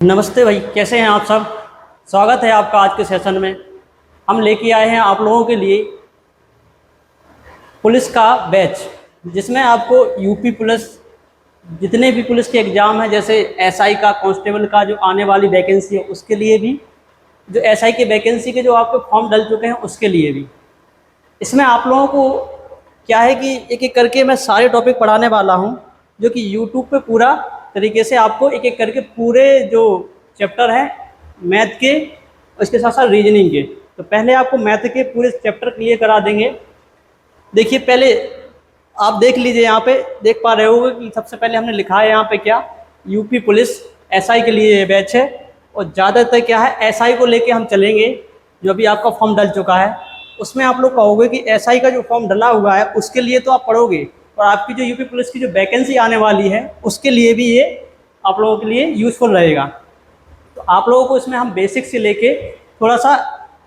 नमस्ते भाई, कैसे हैं आप सब। स्वागत है आपका आज के सेशन में। हम लेके आए हैं आप लोगों के लिए पुलिस का बैच, जिसमें आपको यूपी पुलिस जितने भी पुलिस के एग्ज़ाम हैं, जैसे एसआई का, कांस्टेबल का जो आने वाली वैकेंसी है उसके लिए भी, जो एसआई के वैकेंसी के जो आपके फॉर्म डल चुके हैं उसके लिए भी। इसमें आप लोगों को क्या है कि एक एक करके मैं सारे टॉपिक पढ़ाने वाला हूँ, जो कि यूट्यूब पे पूरा तरीके से आपको एक एक करके पूरे जो चैप्टर हैं मैथ के, उसके साथ साथ रीजनिंग के। तो पहले आपको मैथ के पूरे चैप्टर क्लियर करा देंगे। देखिए, पहले आप देख लीजिए, यहाँ पे देख पा रहे होगे कि सबसे पहले हमने लिखा है यहाँ पे क्या, यूपी पुलिस एसआई के लिए ये बैच है। और ज़्यादातर क्या है, एसआई को लेके हम चलेंगे। जो अभी आपका फॉर्म डल चुका है उसमें आप लोग कहोगे कि एसआई का जो फॉर्म डला हुआ है उसके लिए तो आप पढ़ोगे, और आपकी जो यूपी पुलिस की जो वैकेंसी आने वाली है उसके लिए भी ये आप लोगों के लिए यूज़फुल रहेगा। तो आप लोगों को इसमें हम बेसिक से लेके थोड़ा सा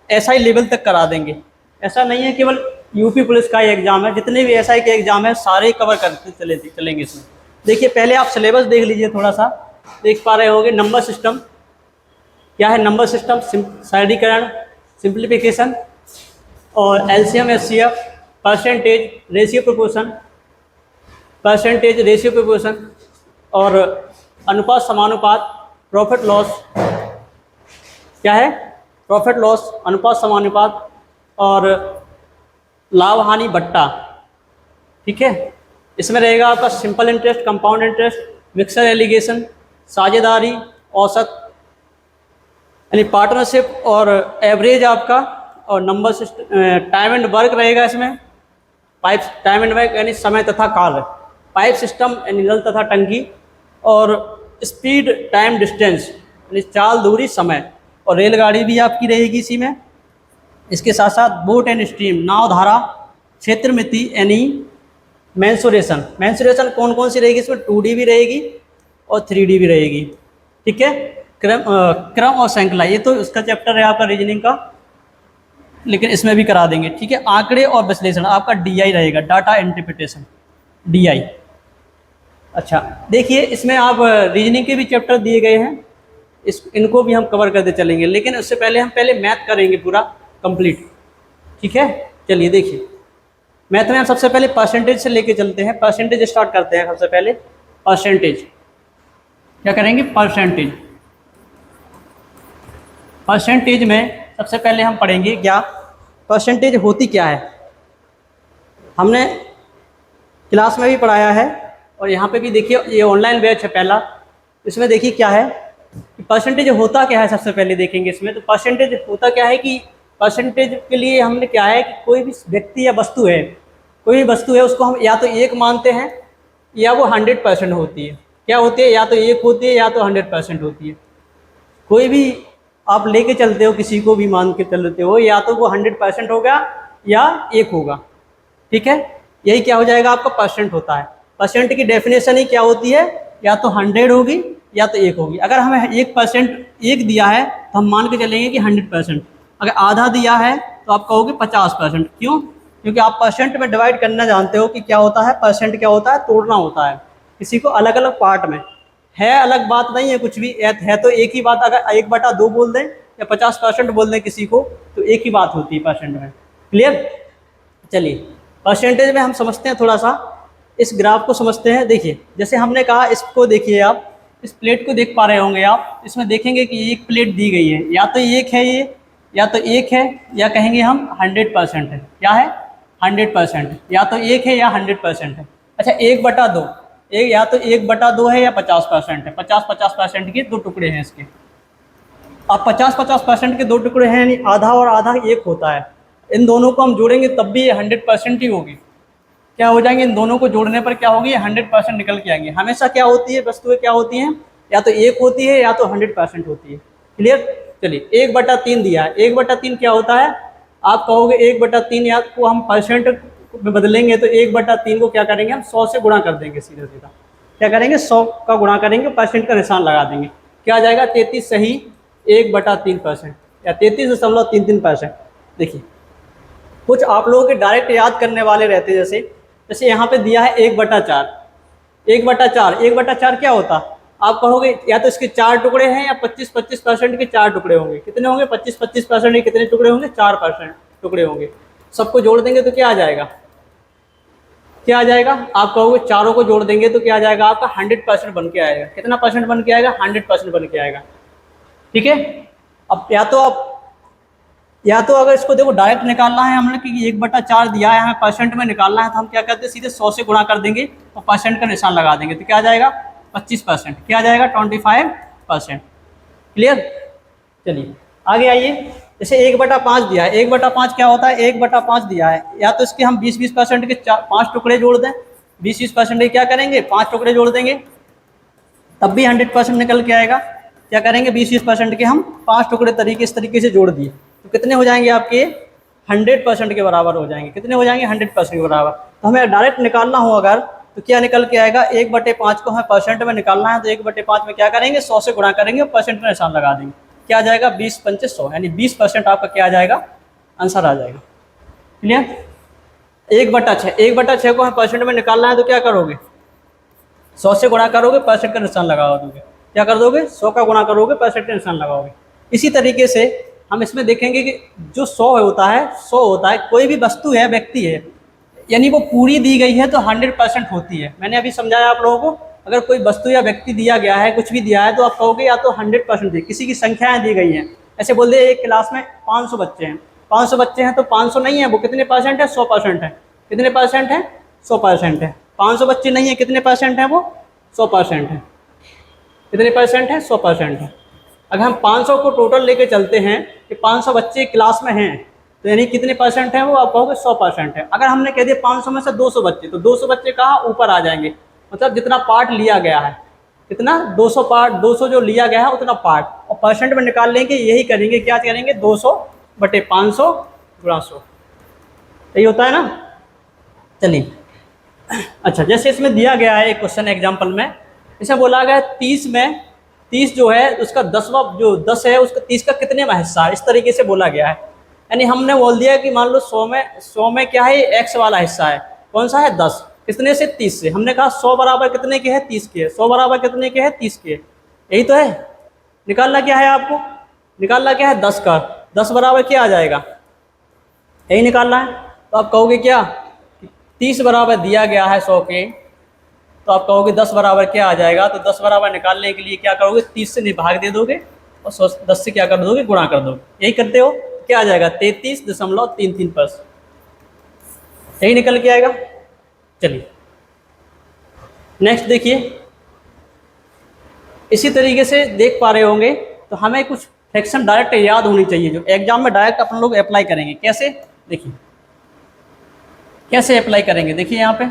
एसआई लेवल तक करा देंगे। ऐसा नहीं है केवल यूपी पुलिस का ही एग्ज़ाम है, जितने भी एसआई के एग्ज़ाम है सारे कवर करते चलेंगे इसमें। देखिए, पहले आप सिलेबस देख लीजिए थोड़ा सा। देख पा रहे होंगे नंबर सिस्टम क्या है। नंबर सिस्टम सरलीकरण, सिंप्लीफिकेशन और LCM HCF, percentage, ratio proportion और अनुपात समानुपात, प्रॉफिट लॉस क्या है, प्रॉफिट लॉस, अनुपात समानुपात और लाभ हानि बट्टा। ठीक है, इसमें रहेगा आपका simple interest, compound interest, mixture alligation, साझेदारी, औसत यानी पार्टनरशिप और एवरेज आपका, और number system, time and work रहेगा इसमें। पाइप, टाइम एंड वर्क यानी समय तथा काल, पाइप सिस्टम यानी नल तथा टंकी, और स्पीड, टाइम, डिस्टेंस यानी चाल, दूरी, समय, और रेलगाड़ी भी आपकी रहेगी इसी में। इसके साथ साथ बोट एंड स्ट्रीम, नाव, धारा, क्षेत्र मिति यानी मैंसुरेशन कौन कौन सी रहेगी इसमें, 2D भी रहेगी और 3D भी रहेगी। ठीक है, क्रम और श्रृंखला, ये तो उसका चैप्टर है आपका रीजनिंग का, लेकिन इसमें भी करा देंगे। ठीक है, आंकड़े और विश्लेषण आपका DI रहेगा, डाटा इंटरप्रिटेशन, DI। अच्छा, देखिए इसमें आप रीजनिंग के भी चैप्टर दिए गए हैं, इनको भी हम कवर करते चलेंगे, लेकिन उससे पहले हम मैथ करेंगे पूरा कंप्लीट। ठीक है, चलिए देखिए, मैथ में हम सबसे पहले परसेंटेज से लेके चलते हैं। परसेंटेज स्टार्ट करते हैं सबसे पहले। परसेंटेज क्या करेंगे, परसेंटेज में सबसे पहले हम पढ़ेंगे क्या, परसेंटेज होती क्या है। हमने क्लास में भी पढ़ाया है और यहाँ पे भी देखिए, ये ऑनलाइन बैच है पहला, इसमें देखिए क्या है कि परसेंटेज होता क्या है। सबसे पहले देखेंगे इसमें, तो परसेंटेज होता क्या है कि परसेंटेज के लिए हमने क्या है कि कोई भी व्यक्ति या वस्तु है, कोई भी वस्तु है, उसको हम या तो एक मानते हैं या वो 100% होती है। क्या होती है, या तो एक होती है या तो 100% होती है। कोई भी आप लेके चलते हो, किसी को भी मान के चलते हो, या तो वो 100% होगा या एक होगा। ठीक है, यही क्या हो जाएगा आपका परसेंट होता है। परसेंट की डेफिनेशन ही क्या होती है, या तो 100 होगी या तो एक होगी। अगर हमें 1% एक दिया है तो हम मान के चलेंगे कि 100%। अगर आधा दिया है तो आप कहोगे 50%। क्यों? क्योंकि आप परसेंट में डिवाइड करना जानते हो कि क्या होता है, परसेंट क्या होता है, तोड़ना होता है किसी को अलग अलग पार्ट में। है अलग बात नहीं है कुछ भी, है तो एक ही बात। अगर 1/2 बोल दें या 50% बोल दें किसी को, तो एक ही बात होती है परसेंट में। क्लियर? चलिए, परसेंटेज में हम समझते हैं थोड़ा सा, इस ग्राफ को समझते हैं। देखिए, जैसे हमने कहा, इसको देखिए, आप इस प्लेट को देख पा रहे होंगे। आप इसमें देखेंगे कि एक प्लेट दी गई है, या तो एक है ये, या तो एक है, या कहेंगे हम 100% है। क्या है? 100%, या तो एक है या 100% है। अच्छा, 1/2, एक या तो 1/2 है या 50% है। 50-50% के दो टुकड़े हैं इसके। अब 50-50% के दो टुकड़े हैं, यानी आधा और आधा एक होता है। इन दोनों को हम जोड़ेंगे तब भी ये 100% ही होगी। क्या हो जाएंगे, इन दोनों को जोड़ने पर क्या होगी, 100% निकल के आएंगे। हमेशा क्या होती है, वस्तुएं क्या होती हैं, या तो एक होती है या तो 100% होती है। क्लियर? चलिए, 1/3 दिया है। 1/3 क्या होता है, आप कहोगे 1/3 या को हम परसेंट में बदलेंगे तो 1/3 को क्या करेंगे, हम 100 से गुणा कर देंगे। सीधा सीधा क्या करेंगे, 100 का गुणा करेंगे, परसेंट का निशान लगा देंगे। क्या आ जाएगा, 33 सही 1/3% या 33.33%। देखिए, कुछ आप लोगों के डायरेक्ट याद करने वाले रहते हैं, जैसे यहाँ पे दिया है 1/4। 1/4 क्या होता, आप कहोगे या तो इसके 4 टुकड़े हैं या 25-25% के 4 टुकड़े होंगे। कितने होंगे? 25-25% के कितने टुकड़े होंगे? 4% टुकड़े होंगे। सबको जोड़ देंगे तो क्या आ जाएगा? क्या आ जाएगा? आप कहोगे चारों को जोड़ देंगे तो क्या आ जाएगा? आपका 100% बन के आएगा। कितना परसेंट बन के आएगा? 100% बन के आएगा। ठीक है। अब या तो अगर इसको देखो डायरेक्ट निकालना है हमने, क्योंकि 1/4 दिया है हमें, परसेंट में निकालना है, तो हम क्या करते हैं सीधे 100 से गुणा कर देंगे और परसेंट का निशान लगा देंगे। तो क्या आ जाएगा? 25%। क्या आ जाएगा? 25%। क्लियर? चलिए आगे आइए। जैसे 1/5 दिया है, 1/5 क्या होता है? 1/5 दिया है, या तो इसके हम 20-20% के 5 टुकड़े जोड़ दें। 20-20% के क्या करेंगे? 5 टुकड़े जोड़ देंगे, तब भी 100% निकल के आएगा। क्या करेंगे? 20-20% के हम 5 टुकड़े इस तरीके से जोड़ दिए तो कितने हो जाएंगे आपके? 100% के बराबर हो जाएंगे। कितने हो जाएंगे? 100% के बराबर। तो हमें डायरेक्ट निकालना हो अगर, तो क्या निकल के आएगा? 1/5 को हमें परसेंट में निकालना है, तो 1/5 में क्या करेंगे? 100 से गुणा करेंगे और परसेंट में निशान लगा देंगे। क्या आ जाएगा? 20-5 100, यानी 20% आपका क्या आ जाएगा? आंसर आ जाएगा। क्लियर? 1/6, 1/6 को हमें परसेंट में निकालना है, तो क्या करोगे? 100 से गुणा करोगे, परसेंट का निशान लगा दोगे। क्या कर दोगे? 100 का गुणा करोगे, परसेंट का निशान लगाओगे। इसी तरीके से हम इसमें देखेंगे कि जो 100 होता है, 100 होता है, कोई भी वस्तु है, व्यक्ति है, यानी वो पूरी दी गई है तो 100% होती है। मैंने अभी समझाया आप लोगों को, अगर कोई वस्तु या व्यक्ति दिया गया है, कुछ भी दिया है, तो आप कहोगे या तो 100% दी, किसी की संख्याएं दी गई हैं। ऐसे बोल दे एक क्लास में 500 बच्चे हैं, 500 बच्चे हैं तो 500 नहीं है, वो कितने परसेंट है? 100% है। कितने परसेंट है? 100% है। 500 बच्चे नहीं है, कितने परसेंट है? वो 100% है। कितने परसेंट है? 100% है। अगर हम 500 को टोटल लेके चलते हैं कि 500 बच्चे क्लास में हैं, तो यानी कितने परसेंट है वो? आप कहोगे 100% है। अगर हमने कह दिया 500 में से 200 बच्चे, तो 200 बच्चे कहाँ? ऊपर आ जाएंगे, मतलब जितना पार्ट लिया गया है, कितना? 200 पार्ट, 200 जो लिया गया है उतना पार्ट, और परसेंट में निकाल लेंगे, यही करेंगे। क्या करेंगे? 200/500 गुणा 100, यही होता है ना। चलिए अच्छा, जैसे इसमें दिया गया है एक क्वेश्चन एग्जाम्पल में, इसे बोला गया 30 में 30 जो है उसका 10वां जो 10 है उसका 30 का कितने में हिस्सा है, इस तरीके से बोला गया है। यानी हमने बोल दिया कि मान लो 100 में क्या है? एक्स वाला हिस्सा है। कौन सा है? 10। कितने से? 30 से। हमने कहा 100 बराबर कितने के है? 30 के है। 100 बराबर कितने के है? 30 के। यही तो है। निकालना क्या है आपको? निकालना क्या है? 10 का। 10 बराबर क्या आ जाएगा? यही निकालना है। तो आप कहोगे क्या? 30 बराबर दिया गया है 100 के, तो आप कहोगे 10 बराबर क्या आ जाएगा? तो 10 बराबर निकालने के लिए क्या करोगे? 30 से भाग दे दोगे और 10 से क्या कर दोगे? गुणा कर दोगे। यही करते हो, क्या आ जाएगा? 33.33%। यही निकल के आएगा। चलिए नेक्स्ट देखिए। इसी तरीके से देख पा रहे होंगे, तो हमें कुछ फ्रैक्शन डायरेक्ट याद होनी चाहिए जो एग्जाम में डायरेक्ट अपन लोग अप्लाई करेंगे। कैसे? देखिए कैसे अप्लाई करेंगे। देखिए यहाँ पे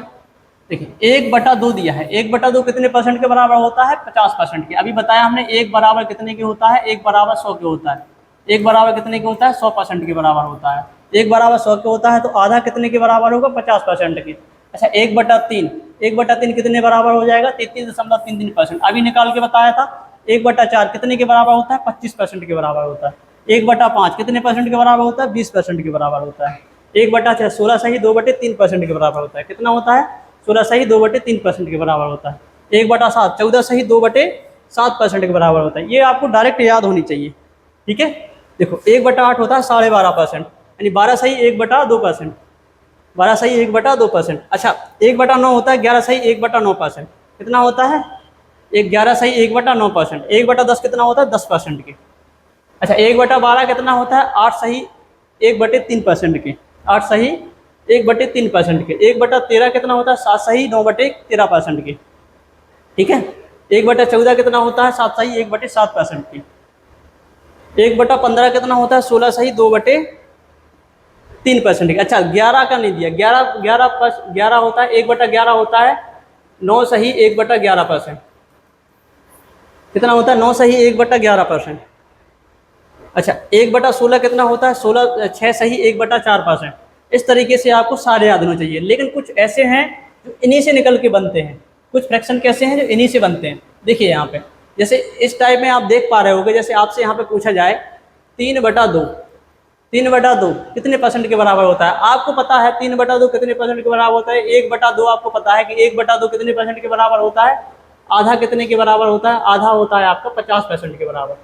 देखिए 1/2 दिया है। 1/2 कितने परसेंट के बराबर होता है? 50% के। अभी बताया हमने 1 बराबर कितने के होता है? 1 बराबर 100 के होता है। 1 बराबर कितने के होता है? 100% के बराबर होता है। 1 बराबर 100 के होता है तो आधा कितने के बराबर होगा? 50% के। अच्छा 1/3, 1/3 कितने बराबर हो जाएगा? 33.33%। अभी निकाल के बताया था। 1/4 कितने के बराबर होता है? 25% के बराबर होता है। 1/5 कितने परसेंट के बराबर होता है? 20% के बराबर होता है। 1/6 16 सही 2/3% के बराबर होता है। कितना होता है? 16 सही 2/3% के बराबर होता है। 1/7 14 सही 2/7% के बराबर होता है। ये आपको डायरेक्ट याद होनी चाहिए। ठीक है। देखो 1/8 होता है 12.5%, यानी 12 सही 1/2%। 12 सही 1/2%। अच्छा 1/9 होता है 11 सही 1/9%। कितना होता है? 11 सही 1/9%। 1/10 कितना होता है? 10% के। अच्छा 1/12 कितना होता है? 8 सही 1/3% के। 8 सही 1/3% के। 1/13 कितना होता है? 7 सही 9/13% के। ठीक है। 1/14 कितना होता है? 7 सही 1/7% के। 1/15 कितना होता है? 16 सही 2/3% के। अच्छा 11 का नहीं दिया। 11 होता है 1/11 होता है 9 सही 1/11%। कितना होता है? 9 सही 1/11%। अच्छा 1/16 कितना होता है? 6 सही 1/4%। इस तरीके से आपको सारे याद होने चाहिए। लेकिन कुछ ऐसे हैं जो इन्हीं से निकल के बनते हैं। कुछ फ्रैक्शन कैसे हैं जो इन्हीं से बनते हैं। देखिए यहाँ पे जैसे इस टाइप में आप देख पा रहे होगे, जैसे आपसे यहाँ पे पूछा जाए 3/2, 3/2 कितने परसेंट के बराबर होता है? आपको पता है 3/2 कितने परसेंट के बराबर होता है। 1/2 आपको पता है कि 1/2 कितने परसेंट के बराबर होता है? आधा कितने के बराबर होता है, आधा होता है आपका 50% के बराबर।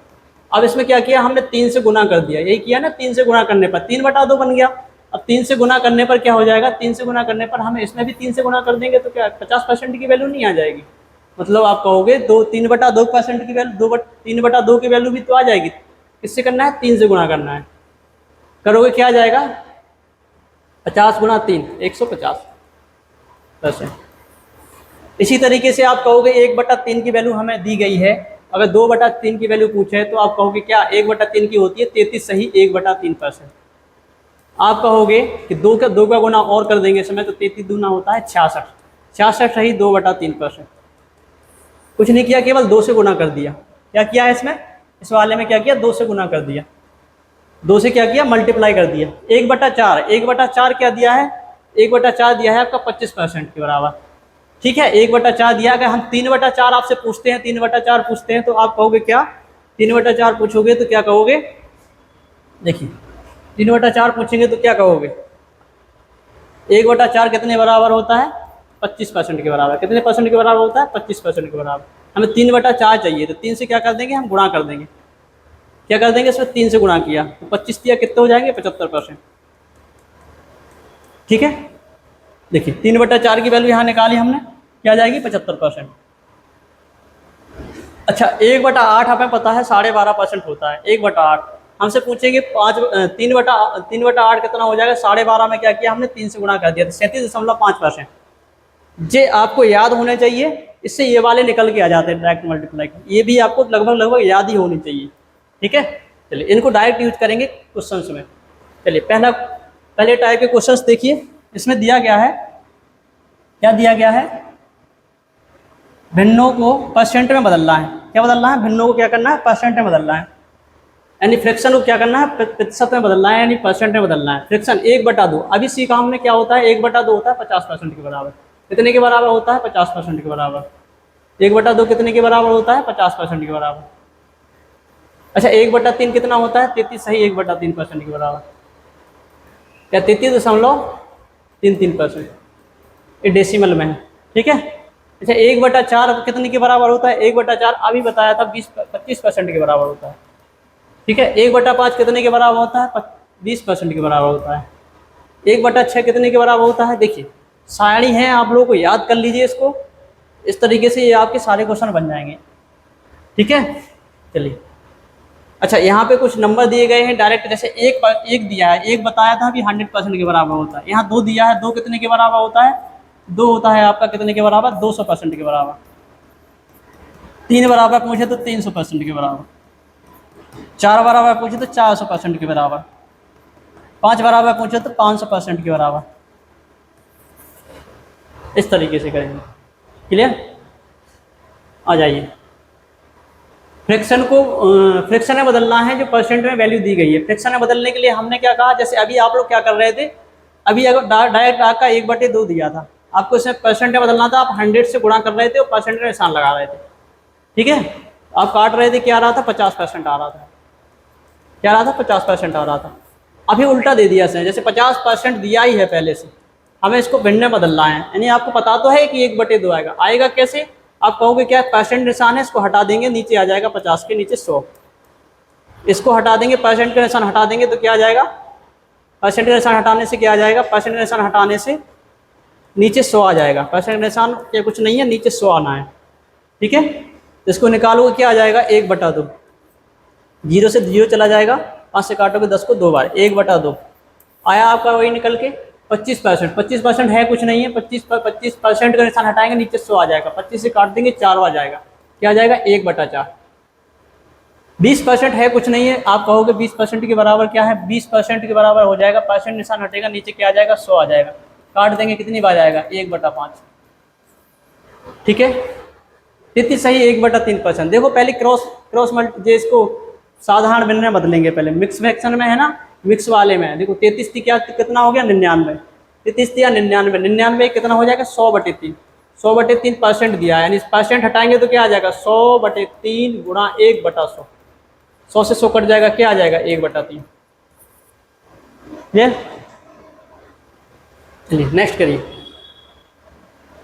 अब इसमें क्या किया हमने, 3 से गुना कर दिया, यही किया ना, 3 से गुना करने पर 3/2 बन गया। अब 3 से गुना करने पर क्या हो जाएगा, 3 से गुना करने पर हमें इसमें भी 3 से गुना कर देंगे तो क्या 50% की वैल्यू नहीं आ जाएगी। मतलब आप कहोगे 3/2% की वैल्यू, 3/2 की वैल्यू भी तो आ जाएगी। किससे करना है, 3 से गुना करना है। करोगे क्या आ जाएगा, 50 गुना 3 150%। इसी तरीके से आप कहोगे 1/3 की वैल्यू हमें दी गई है, अगर 2/3 की वैल्यू पूछे तो आप कहोगे क्या, 1/3 की होती है 33 सही 1/3%। आप कहोगे कि 2 का गुना और कर देंगे इसमें तो 33 दूना होता है 66, 66 सही 2/3%। कुछ नहीं किया, केवल 2 से गुना कर दिया। क्या किया है इसमें, इस वाले में क्या किया, 2 से गुना कर दिया, 2 से क्या किया, मल्टीप्लाई कर दिया। 1/4, 1/4 क्या दिया है, 1/4 दिया है आपका 25% के बराबर। ठीक है, 1/4 दिया। अगर हम 3/4 आपसे पूछते हैं, 3/4 पूछते हैं तो आप कहोगे क्या, 3/4 पूछोगे तो क्या कहोगे, देखिए 3/4 पूछेंगे तो क्या कहोगे, 1/4 कितने बराबर होता है, 25% के बराबर। कितने परसेंट के बराबर होता है, 25% के बराबर। हमें 3/4 चाहिए तो 3 से क्या कर देंगे, हम गुणा कर देंगे। क्या कर देंगे, इसमें 3 से गुणा किया तो 25 दिया, कितने हो जाएंगे, 75%। ठीक है, देखिए 3/4 की वैल्यू यहाँ निकाली हमने, क्या जाएगी, 75%। अच्छा, 1/8 हमें पता है 12.5% होता है, 1/8। हमसे पूछेंगे 3/8 कितना हो जाएगा, 12.5 में क्या किया हमने, 3 से गुणा कर दिया तो 37.5%। जे आपको याद होने चाहिए, इससे ये वाले निकल के आ जाते हैं डायरेक्ट मल्टीप्लाई। ये भी आपको लगभग याद ही होनी चाहिए। ठीक है, चलिए इनको डायरेक्ट यूज करेंगे क्वेश्चंस में। चलिए पहले टाइप के क्वेश्चंस देखिए, इसमें दिया गया है, क्या दिया गया है, भिन्नों को परसेंट में बदलना है। क्या बदलना है, भिन्नों को क्या करना है, परसेंट में बदलना है। यानी फ्रैक्शन को क्या करना है, प्रतिशत में बदलना है, यानी परसेंट में बदलना है। फ्रैक्शन 1/2, अभी सीखा हमने क्या होता है, 1/2 होता है 50% के बराबर। कितने के बराबर होता है, 50% के बराबर। 1/2 कितने के बराबर होता है, 50% के बराबर। अच्छा, 1/3 कितना होता है, 33 सही 1/3% के बराबर। क्या 33.33%, ये डेसिमल में है। ठीक है, अच्छा 1/4 कितने के बराबर होता है, 1/4 अभी बताया था 25% के बराबर होता है। ठीक है, 1/5 कितने के बराबर होता है, 20% के बराबर होता है। 1/6 कितने के बराबर होता है, देखिए सारणी है, आप लोगों को याद कर लीजिए इसको, इस तरीके से ये आपके सारे क्वेश्चन बन जाएंगे। ठीक है, चलिए अच्छा यहाँ पे कुछ नंबर दिए गए हैं डायरेक्ट, जैसे एक दिया है, एक बताया था अभी 100% के बराबर होता है। यहाँ 2 दिया है, 2 कितने के बराबर होता है, 2 होता है आपका कितने के बराबर, 200% के बराबर। 3 बराबर पूछे तो 300% के बराबर। 4 बराबर पूछे तो 400% के बराबर। 5 बराबर पूछे तो 500% के बराबर। इस तरीके से करेंगे। क्लियर, आ जाइए। फ्रैक्शन को फ्रैक्शन में बदलना है, जो परसेंट में वैल्यू दी गई है। फ्रैक्शन में बदलने के लिए हमने क्या कहा, जैसे अभी आप लोग क्या कर रहे थे, अभी अगर डायरेक्ट आपका 1/2 दिया था, आपको इसमें परसेंट में बदलना था, आप 100 से गुणा कर रहे थे और परसेंट में निशान लगा रहे थे। ठीक है, आप काट रहे थे, क्या आ रहा था, 50% आ रहा था। क्या आ रहा था, 50% आ रहा था। अभी उल्टा दे दिया इसने, जैसे 50% दिया ही है पहले से, हमें इसको भिन्न में बदलना है। यानी आपको पता तो है कि 1/2 आएगा, आएगा कैसे, आप कहोगे क्या, परसेंट निशान है, इसको हटा देंगे, नीचे आ जाएगा 50 के नीचे 100। इसको हटा देंगे, परसेंट का निशान हटा देंगे तो क्या आ जाएगा, परसेंट का निशान हटाने से क्या आ जाएगा, परसेंट का निशान हटाने से नीचे 100 आ जाएगा। परसेंट निशान क्या कुछ नहीं है, नीचे 100 आना है। ठीक है, इसको निकालोगे क्या आ जाएगा, 1/2। 0 से 0 चला जाएगा, 5 से काटोगे 10 को 2 बार, 1/2 आया आपका वही निकल के। 25%, 25% है कुछ नहीं है, 25% का निशान हटाएंगे, नीचे 100 आ जाएगा। 25 से काट देंगे 4 आ जाएगा, क्या आ जाएगा, 1/4। 20% है कुछ नहीं है, आप कहोगे 20% के बराबर क्या है, 20% के बराबर हो जाएगा, परसेंट निशान हटेगा, नीचे क्या आ जाएगा, 100 आ जाएगा। काट देंगे, कितनी बार आएगा, 1/5। ठीक है, कितनी सही, 1/3%। देखो पहले क्रॉस मल्टी, इसको साधारण भिन्न में बदलेंगे। पहले मिक्स फ्रैक्शन में है ना, मिक्स वाले में देखो 33 थी, क्या कितना हो गया, 99। 33 थी या 99, 99 कितना हो जाएगा, 100/3। 100/3 परसेंट दिया है, यानी परसेंट हटाएंगे तो क्या आ जाएगा, 100/3 गुणा 1/100। 100 से 100 कट जाएगा, क्या आ जाएगा, 1/3। ये चलिए नेक्स्ट करिए।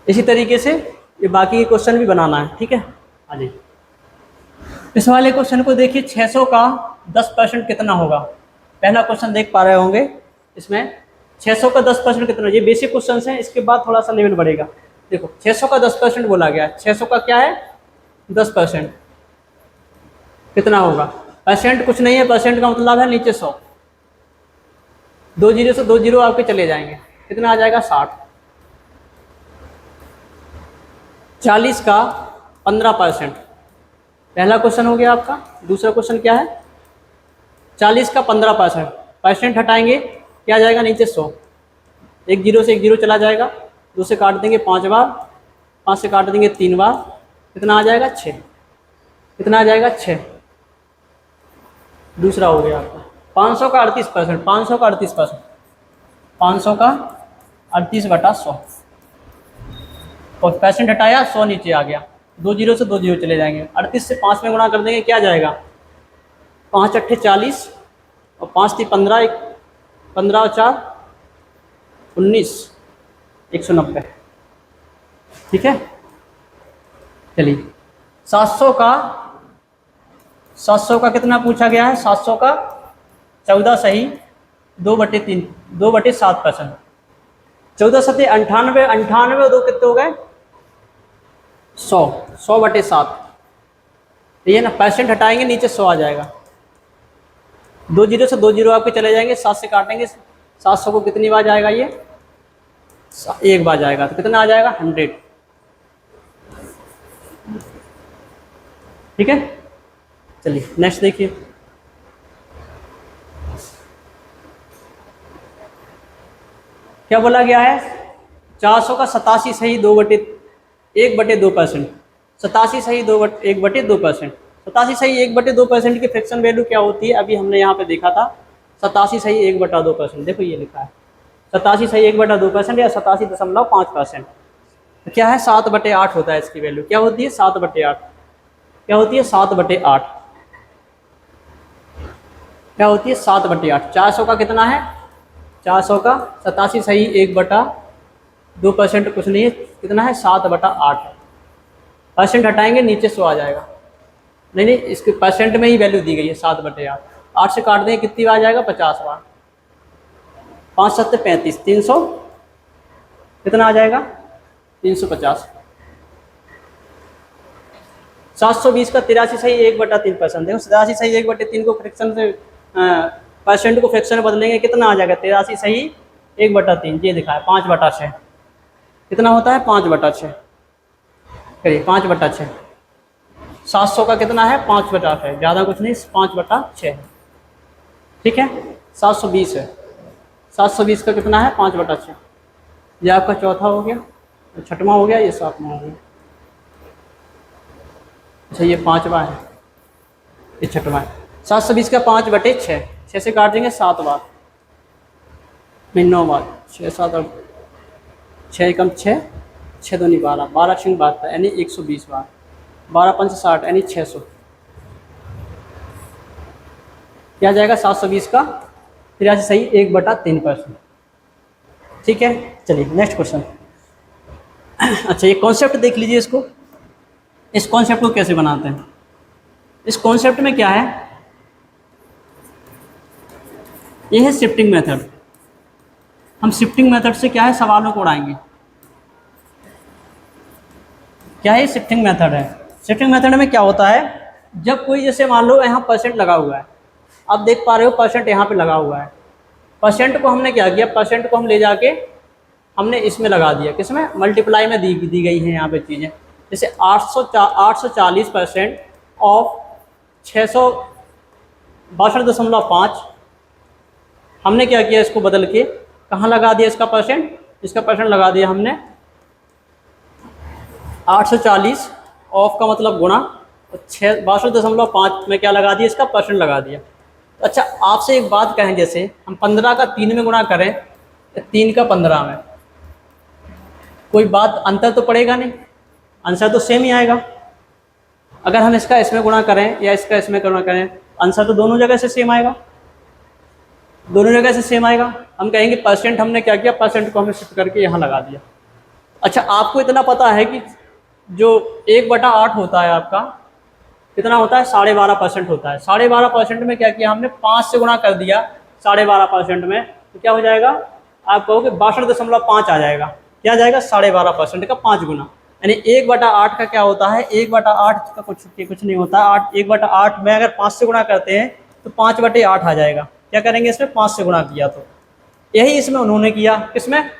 इसी तरीके से ये बाकी के क्वेश्चन भी बनाना है, ठीक है। हाँ जी, इस वाले क्वेश्चन को देखिए, 600 का 10% कितना होगा। पहला क्वेश्चन देख पा रहे होंगे, इसमें 600 का 10% कितना, ये बेसिक क्वेश्चन हैं, इसके बाद थोड़ा सा लेवल बढ़ेगा। देखो 600 का 10% बोला गया है, 600 का क्या है 10%, कितना होगा। परसेंट कुछ नहीं है, परसेंट का मतलब है नीचे 100, 2 जीरो से 2 जीरो आपके चले जाएंगे, कितना आ जाएगा 60। 40 का 15%, पहला क्वेश्चन हो गया आपका। दूसरा क्वेश्चन क्या है, 40 का 15%, परसेंट हटाएंगे क्या आ जाएगा नीचे 100, 1 जीरो से 1 जीरो चला जाएगा, 2 से काट देंगे 5 बार, 5 से काट देंगे 3 बार, कितना आ जाएगा 6, कितना आ जाएगा 6। दूसरा हो गया आपका 500 का 38%, 500 का 38%, 500 का 38/100, और परसेंट हटाया 100 नीचे आ गया, 2 जीरो से 2 जीरो चले जाएंगे, 38 से 5 में गुणा कर देंगे क्या जाएगा, 5 अट्ठे 40 और 5 थी 15, 15 और 4 19, 190, ठीक है। चलिए 700 का कितना पूछा गया है, 700 का 14 सही 2/3, 2/7%, 14 सत्ते 98, 98 दो कितने हो गए 100, 100/7, ये ना परसेंट हटाएंगे नीचे 100 आ जाएगा, 2 जीरो से 2 जीरो आपके चले जाएंगे, 7 से काटेंगे 700 को कितनी बार जाएगा, ये 1 बार जाएगा, तो कितना आ जाएगा 100, ठीक है। चलिए नेक्स्ट देखिए, क्या बोला गया है, 400 का 87 सही 1/2%, 87 सही 1/2%, 87 सही 1/2% की फ्रैक्शन वैल्यू क्या होती है, अभी हमने यहाँ पे देखा था 87 सही 1/2%, देखो ये लिखा है 87 सही 1/2% या 87.5%, तो क्या है 7/8 होता है, इसकी वैल्यू क्या होती है 7/8, क्या होती है 7/8, क्या होती है 7/8। 400 का कितना है, 400 का 87 सही 1/2% कुछ नहीं है, कितना है 7/8, परसेंट हटाएंगे नीचे 100 आ जाएगा, नहीं नहीं इसके परसेंट में ही वैल्यू दी गई है 7/8, 8 से काट देंगे कितनी बार जाएगा 50 बार, 5 7 35, 300, कितना आ जाएगा 350। 720 का 83 सही 1/3%, देखो 83 सही 1/3 को फ्रैक्शन से परसेंट को फ्रैक्शन में बदलेंगे कितना आ जाएगा, 83 सही 1/3, ये दिखा है 5/6, कितना होता है 5/6, करिए 5/6। 700 का कितना है 5/6, ज़्यादा कुछ नहीं 5/6, ठीक है। 720 है, 720 का कितना है 5/6, ये आपका चौथा हो गया, छठवां हो गया, ये सातवां हो गया, अच्छा ये 5वां है, ये छठवां है। 720 का 5/6, 6 से काट देंगे 7 बार, 9 बार, 6 7 8, 6 एकम 6, 6 दूनी 12, 12 6 12 यानी 120 बार, 12 5 60 यानी 600, क्या जाएगा 720 का 83 सही 1/3%, ठीक है। चलिए नेक्स्ट क्वेश्चन। अच्छा ये कॉन्सेप्ट देख लीजिए, इसको, इस कॉन्सेप्ट को कैसे बनाते हैं। इस कॉन्सेप्ट में क्या है, ये है शिफ्टिंग मेथड। हम शिफ्टिंग मेथड से क्या है सवालों को उड़ाएंगे, क्या है शिफ्टिंग मेथड है। शिफ्टिंग मेथड में क्या होता है, जब कोई जैसे मान लो यहाँ परसेंट लगा हुआ है, आप देख पा रहे हो परसेंट यहाँ पे लगा हुआ है, परसेंट को हमने क्या किया, परसेंट को हम ले जाके हमने इसमें लगा दिया, किसमें मल्टीप्लाई में दी गई हैं यहाँ पे चीज़ें, जैसे 840% ऑफ 662.5, हमने क्या किया इसको बदल के कहाँ लगा दिया इसका परसेंट लगा दिया हमने 840 ऑफ का मतलब गुणा 62.5 में क्या लगा दिया इसका परसेंट लगा दिया। अच्छा आपसे एक बात कहें, जैसे हम 15 का 3 में गुणा करें, 3 का 15 में, कोई बात अंतर तो पड़ेगा नहीं, आंसर तो सेम ही आएगा। अगर हम इसका इसमें गुणा करें या इसका इसमें गुणा करें, आंसर तो दोनों जगह से सेम आएगा, दोनों जगह से सेम आएगा। हम कहेंगे परसेंट हमने क्या किया, परसेंट को हमने शिफ्ट करके यहाँ लगा दिया। अच्छा आपको इतना पता है कि जो 1/8 होता है आपका, कितना होता है, 12.5% होता है। 12.5% में क्या किया हमने, 5 से गुणा कर दिया 12.5% में, तो क्या हो जाएगा, आप कहोगे 62.5 आ जाएगा। क्या आ जाएगा, 12.5% का 5 गुना, यानी 1/8 का क्या होता है, 1/8 का कुछ नहीं होता। 1/8 में अगर 5 से गुणा करते हैं तो 5/8 आ जाएगा। क्या करेंगे, इसमें 5 से गुणा किया, तो यही इसमें उन्होंने किया, किसमें,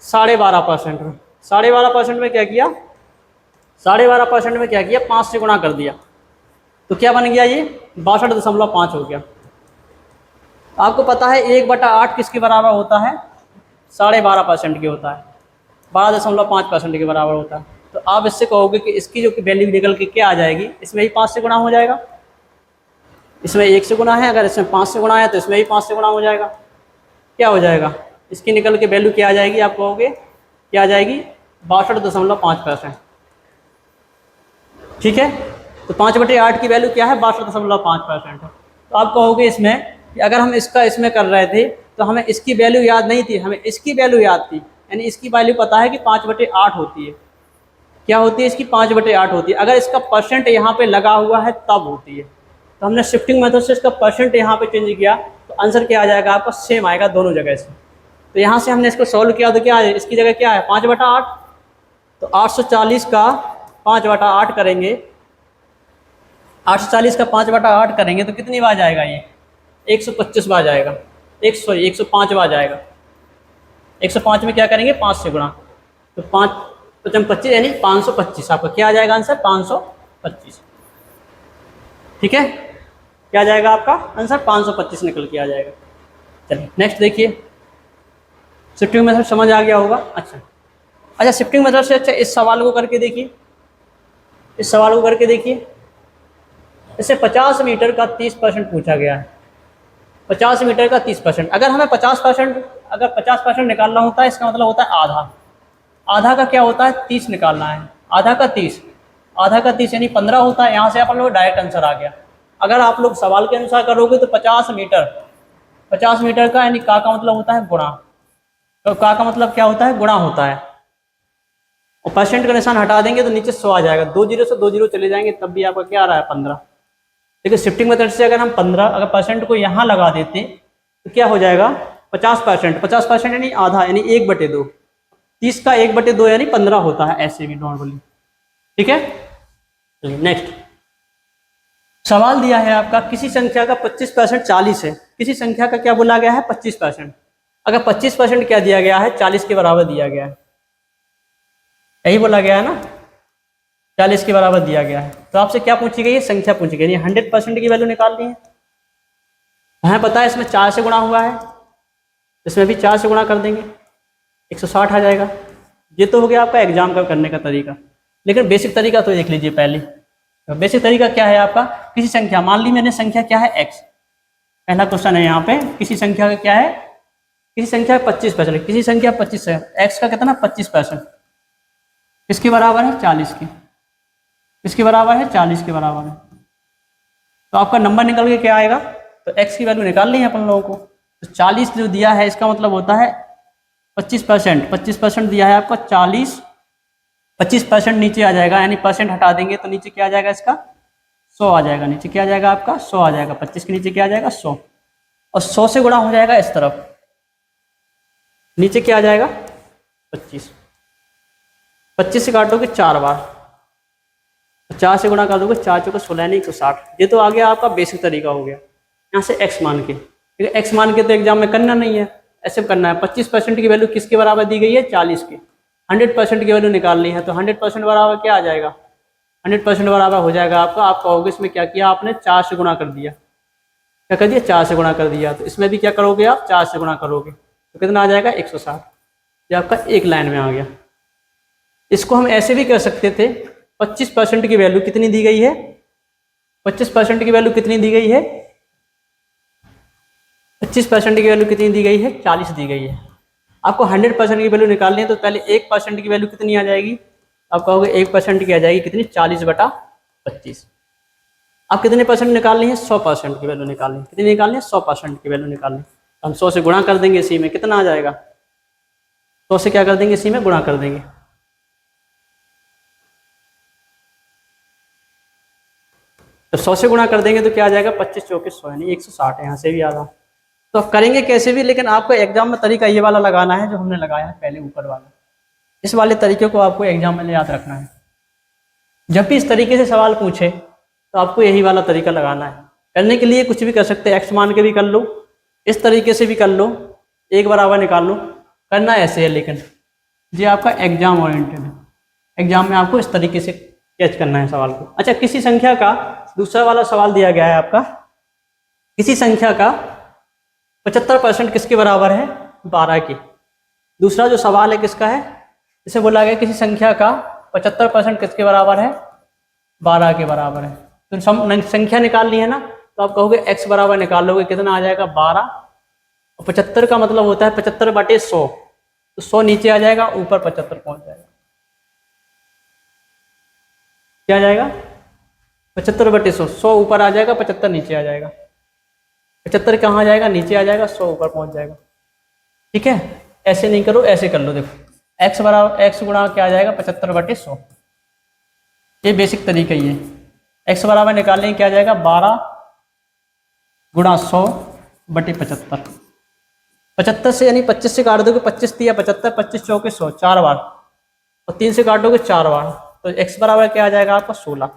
12.5% में। 12.5% में क्या किया, 12.5% में क्या किया, 5 से गुणा कर दिया, तो क्या बन गया, ये 62.5 हो गया। आपको पता है 1/8 किसके बराबर होता है, 12.5% के होता है, 12.5% के बराबर होता है। तो आप इससे कहोगे कि इसकी जो वैल्यू निकल के क्या आ जाएगी, इसमें ही 5 से गुणा हो जाएगा, इसमें 1 से गुणा है, अगर इसमें 5 से गुणा है तो इसमें ही 5 से गुणा हो जाएगा। क्या हो जाएगा, इसकी निकल के वैल्यू क्या आ जाएगी, आप कहोगे क्या आ जाएगी, 62.5%। ठीक है, तो 5/8 की वैल्यू क्या है, 62.5% है। तो आप कहोगे इसमें कि अगर हम इसका इसमें कर रहे थे तो हमें इसकी वैल्यू याद नहीं थी, हमें इसकी वैल्यू याद थी, यानी इसकी वैल्यू पता है कि 5/8 होती है। क्या होती है, इसकी 5/8 होती है। अगर इसका परसेंट यहाँ पे लगा हुआ है तब होती है। तो हमने शिफ्टिंग मेथड से इसका परसेंट यहाँ पे चेंज किया, तो आंसर क्या आ जाएगा आपका, सेम आएगा दोनों जगह से। तो यहाँ से हमने इसको सॉल्व किया तो क्या है, इसकी जगह क्या है, 5/8, तो 840 का 5/8 करेंगे, 840 का 5/8 करेंगे तो कितनी बार जाएगा, ये 125 बार जाएगा, 105 बार जाएगा। 105 में क्या करेंगे, 5 से गुणा, तो 5 55 25 यानी 525, आपका क्या आ जाएगा आंसर, 525। ठीक है, क्या आ जाएगा आपका आंसर, 525 निकल के आ जाएगा। चलिए नेक्स्ट देखिए, शिफ्टिंग मेथड समझ आ गया होगा। अच्छा शिफ्टिंग मेथड से अच्छा इस सवाल को करके देखिए, इस सवाल को करके देखिए। इससे 50 मीटर का 30% पूछा गया है, 50 मीटर का 30%। अगर हमें 50% निकालना होता है, इसका मतलब होता है आधा। आधा का क्या होता है, 30 निकालना है, आधा का 30, आधा का 30 यानी 15 होता है। यहाँ से आप लोग डायरेक्ट आंसर आ गया। अगर आप लोग सवाल के अनुसार करोगे तो 50 मीटर का यानी का मतलब होता है गुणा, तो का मतलब क्या होता है, गुणा होता है। और परसेंट का निशान हटा देंगे तो नीचे 100 आ जाएगा, 2 जीरो से 2 जीरो चले जाएंगे तब भी आपका क्या आ रहा है, 15। देखिए शिफ्टिंग मेथड से अगर हम 15 अगर परसेंट को यहाँ लगा देते तो क्या हो जाएगा, 50% यानी आधा, यानी 1/2। 30 का 1/2 यानी 15 होता है, ऐसे भी नॉर्मली। ठीक है, चलिए नेक्स्ट सवाल दिया है आपका, किसी संख्या का 25% 40 है, किसी संख्या का क्या बोला गया है, 25%। अगर 25% क्या दिया गया है, 40 के बराबर दिया गया है, यही बोला गया है ना, 40 के बराबर दिया गया है। तो आपसे क्या पूछी गई है, संख्या पूछी गई है, 100% की वैल्यू निकालनी है। हमें पता है इसमें 4 से गुणा हुआ है, इसमें भी 4 से गुणा कर देंगे, 160 आ जाएगा। ये तो हो गया आपका एग्जाम का करने का तरीका, लेकिन बेसिक तरीका तो देख लीजिए पहले। तो बेसिक तरीका क्या है आपका, किसी संख्या, मान ली मैंने संख्या क्या है, x। पहला क्वेश्चन है यहाँ पे, किसी संख्या का क्या है, किसी संख्या 25%, किसी संख्या 25 है, x का कितना 25%, किसके बराबर है, 40 की, किसके बराबर है, 40 के बराबर है। तो आपका नंबर निकल के क्या आएगा, तो x की वैल्यू निकाल ली है अपन लोगों को। तो 40 जो दिया है इसका मतलब होता है 25%, 25% दिया है आपको 40, 25% नीचे आ जाएगा, यानी परसेंट हटा देंगे तो नीचे क्या आ जाएगा इसका, 100 आ जाएगा। नीचे क्या आ जाएगा आपका, 100 आ जाएगा, 25 के नीचे क्या आ जाएगा, 100, और 100 से गुणा हो जाएगा इस तरफ, नीचे क्या आ जाएगा 25, 25 से काटोगे 4 बार, 4 से गुणा कर दोगे, 4 चौके 16 नहीं 160। ये तो आ गया आपका बेसिक तरीका हो गया। यहाँ से x मान के, ठीक है, x मान के तो एग्जाम में करना नहीं है, ऐसे करना है। 25% की वैल्यू किसके बराबर दी गई है, 40 की। 100% की वैल्यू निकालनी है, तो 100% बराबर क्या आ जाएगा, 100% बराबर हो जाएगा आपका। आप कहोगे इसमें क्या किया आपने, 4 से गुणा कर दिया, क्या कर दिया, 4 से गुणा कर दिया। तो इसमें भी क्या करोगे आप, 4 से गुणा करोगे तो कितना आ जाएगा, 160। ये आपका एक लाइन में आ गया। इसको हम ऐसे भी कर सकते थे, 25% की वैल्यू कितनी दी गई है, 25% की वैल्यू कितनी दी गई है, 25% की वैल्यू कितनी दी गई है, 40 दी गई है। आपको 100% की वैल्यू निकालनी है, तो पहले 1% की वैल्यू कितनी आ जाएगी, आप कहोगे 1% की आ जाएगी कितनी, 40/25। आप कितने परसेंट निकालनी है, 100% की वैल्यू निकालनी है। कितनी निकालनी है, 100% की वैल्यू निकालनी है। हम 100 से गुणा कर देंगे, इसी में कितना आ जाएगा, 100 से क्या कर देंगे, इसी में गुणा कर देंगे। तो 100 से गुणा कर देंगे तो क्या आ जाएगा, 25 चौके 100 यानी 160, यहाँ से भी आधा। तो आप करेंगे कैसे भी, लेकिन आपको एग्जाम में तरीका ये वाला लगाना है जो हमने लगाया है पहले ऊपर वाला। इस वाले तरीके को आपको एग्जाम में याद रखना है। जब भी इस तरीके से सवाल पूछे तो आपको यही वाला तरीका लगाना है। करने के लिए कुछ भी कर सकते हैं, एक्स मान के भी कर लो, इस तरीके से भी कर लो, एक बराबर निकाल लो, करना ऐसे है। लेकिन ये आपका एग्जाम ओरिएंटेड है, एग्जाम में आपको इस तरीके से कैच करना है सवाल को। अच्छा, किसी संख्या का दूसरा वाला सवाल दिया गया है आपका, किसी संख्या का 75% किसके बराबर है, 12 के। दूसरा जो सवाल है किसका है, इसे बोला गया किसी संख्या का 75% किसके बराबर है, 12 के बराबर है। तो संख्या निकाल ली है ना, तो आप कहोगे x बराबर निकाल लोगे, कितना आ जाएगा 12, और 75 का मतलब होता है 75/100, तो 100 नीचे आ जाएगा, ऊपर 75 पहुंच जाएगा। क्या आ जाएगा, 75/100, 100 ऊपर आ जाएगा, 75 नीचे आ जाएगा। 75 कहाँ आ जाएगा, नीचे आ जाएगा, 100 ऊपर पहुंच जाएगा। ठीक है, ऐसे नहीं करो, ऐसे कर लो। देखो x बराबर x गुणा क्या आ जाएगा, 75/100। ये बेसिक तरीका ही है। x बराबर निकालने क्या आ जाएगा, 12 गुणा 100/75। 75 से यानी 25 से काट दोगे, 25 या 75, 25 चौके 100, 4 बार, और 3 से काटोगे 4 बार, तो x बराबर क्या आ जाएगा आपका 16।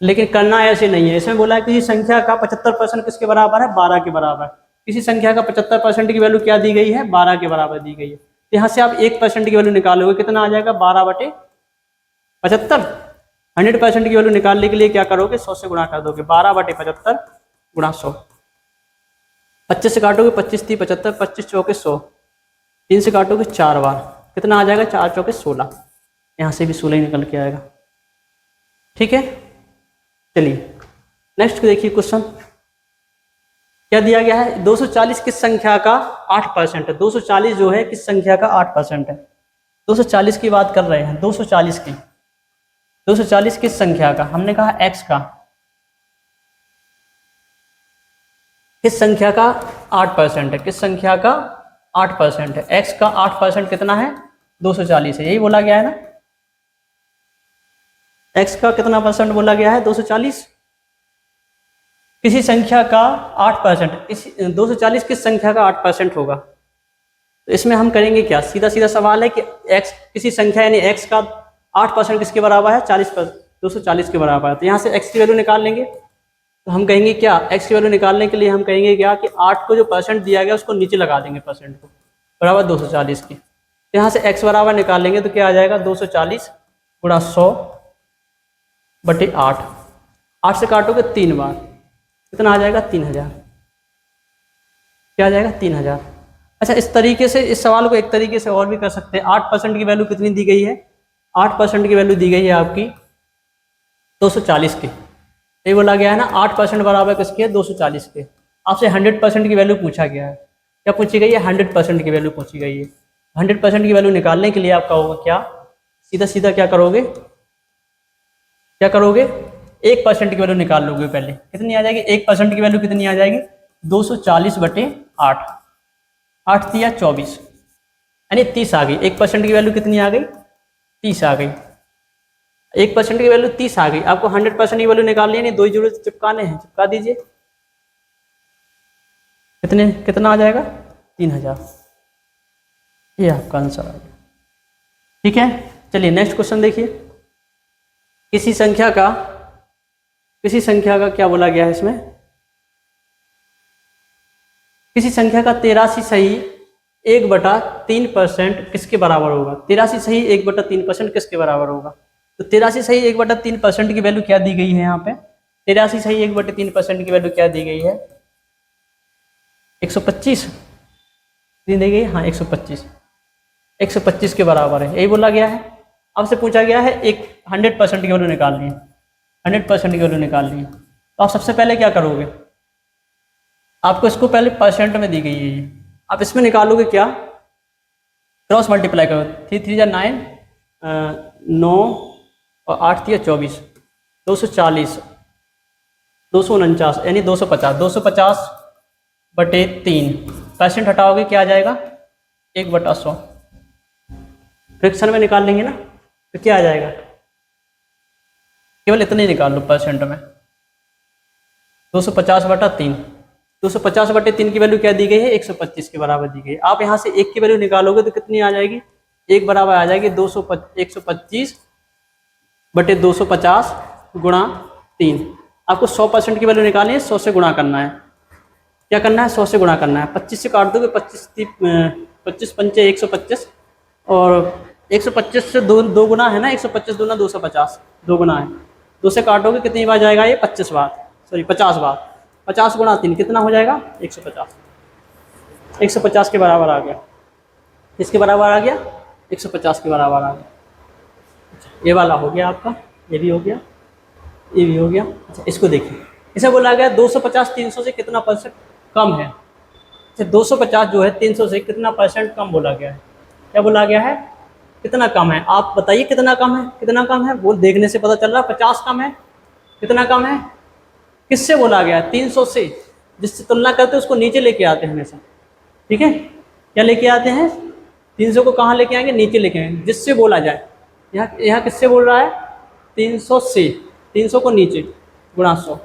लेकिन करना ऐसे नहीं है, इसमें बोला है किसी संख्या का 75% किसके बराबर है, 12 के बराबर। किसी संख्या का 75% की वैल्यू क्या दी गई है, 12 के बराबर दी गई है। तो यहाँ से आप 1% की वैल्यू निकालोगे, कितना आ जाएगा, 12/75। 100% की वैल्यू निकालने के लिए क्या करोगे, 100 से गुणा कर दोगे, 12/75 गुणा 100। 25 से काटोगे, 25 × 75, 25 चौके 100, 3 से काटोगे 4 बार, कितना आ जाएगा, 4 चौके 16। यहाँ से भी 16 ही निकल के आएगा। ठीक है, चलिए नेक्स्ट देखिए क्वेश्चन क्या दिया गया है। 240 किस संख्या का 8% है। 240 जो है किस संख्या का 8% है। 240 की बात कर रहे हैं, 240 की। 240 किस संख्या का, हमने कहा x का, किस संख्या का 8% है, किस संख्या का 8% है। x का 8% कितना है, 240 है, यही बोला गया है ना। x का कितना परसेंट बोला गया है, 240। किसी संख्या का 8%, इस 240 किस संख्या का 8% होगा। तो इसमें हम करेंगे क्या, सीधा सीधा सवाल है कि x किसी संख्या यानी x का 8% किसके बराबर है, 240 के बराबर है। तो यहाँ से x की वैल्यू निकाल लेंगे। तो हम कहेंगे क्या, x की वैल्यू निकालने के लिए हम कहेंगे क्या कि 8 को जो परसेंट दिया गया उसको नीचे लगा देंगे, परसेंट को, बराबर 240 की। तो यहाँ से x बराबर निकालेंगे तो क्या आ जाएगा, 240 गुणा 100/8। 8 से काटोगे 3 बार, कितना आ जाएगा, 3000। क्या आ जाएगा, 3000। अच्छा, इस तरीके से इस सवाल को एक तरीके से और भी कर सकते हैं। 8% की वैल्यू कितनी दी गई है, 8% की वैल्यू दी गई है आपकी 240 की। ये बोला गया है ना, 8% बराबर किसके है, 240 के। आपसे 100% की वैल्यू पूछा गया है। क्या पूछी गई है, 100% की वैल्यू पूछी गई है। 100% की वैल्यू निकालने के लिए आपका होगा क्या, सीधा सीधा क्या करोगे, 1% की वैल्यू निकाल लोगे पहले। कितनी आ जाएगी, 1% की वैल्यू कितनी आ जाएगी, 240/8। 8 × 24 यानी 30 आ गई। 1% की वैल्यू कितनी आ गई, 30 आ गई। 1% की वैल्यू 30 आ गई। आपको 100% की वैल्यू निकालनी है, नहीं, 2 ही जोड़े चिपकाने हैं, चिपका दीजिए। कितना आ जाएगा, 3000। ये आपका आंसर आ गया। ठीक है, चलिए नेक्स्ट क्वेश्चन देखिए। किसी संख्या का क्या बोला गया है इसमें, किसी संख्या का 83 सही 1/3% किसके बराबर होगा। 83 सही 1/3% किसके बराबर होगा। तो 83 सही 1/3% की वैल्यू क्या दी गई है यहाँ पे, 83 सही 1/3% की वैल्यू क्या दी गई है, 125 दी गई है। हाँ, 125 के बराबर है, यही बोला गया है। आपसे पूछा गया है एक 100% की वैल्यू निकालनी है, 100% की वैल्यू निकालनी है। तो आप सबसे पहले क्या करोगे, आपको इसको पहले परसेंट में दी गई है ये, आप इसमें निकालोगे क्या, क्रॉस मल्टीप्लाई करो। 3 × 3 = 9, 9 और 8 × 24, 240, 249 यानी 250। 250/3 परसेंट हटाओगे क्या आ जाएगा, 1/100। फ्रैक्शन में निकाल लेंगे ना, तो क्या आ जाएगा, केवल इतने ही निकाल लो परसेंट में। 250/3, 250/3 की वैल्यू क्या दी गई है, 125 के बराबर दी गई है। आप यहाँ से 1 की वैल्यू निकालोगे तो कितनी आ जाएगी, 1 बराबर आ जाएगी 125/250 गुणा 3। आपको 100% की वैल्यू निकालनी है, 100 से गुणा करना है। क्या करना है, 100 से गुणा करना है। 25 से काट दोगे, 25 पंचे 125, और 125 से दो गुना है ना, 125 दूना 250, 2 गुना है। 2 से काटोगे कितनी बार जाएगा ये, 50 बार। 50 गुणा 3 कितना हो जाएगा, 150। 150 के बराबर आ गया। इसके बराबर आ गया, 150 के बराबर आ गया। ये वाला हो गया आपका, ये भी हो गया, ये भी हो गया। अच्छा, इसको देखिए, इसे बोला गया 250 300 से कितना परसेंट कम है। अच्छा, 250 जो है 300 से कितना परसेंट कम बोला गया है। क्या बोला गया है, कितना कम है, आप बताइए कितना कम है, कितना कम है। वो देखने से पता चल रहा है 50 कम है। कितना कम है, किससे बोला गया है, 300 से। जिससे तुलना करते हैं उसको नीचे लेके आते हैं हमेशा, ठीक है। क्या लेके आते हैं, 300 को कहाँ लेके आएंगे, नीचे लेके आएंगे, जिससे बोला जाए। यहाँ किससे बोल रहा है, 300 से, 300 को नीचे गुणा 100।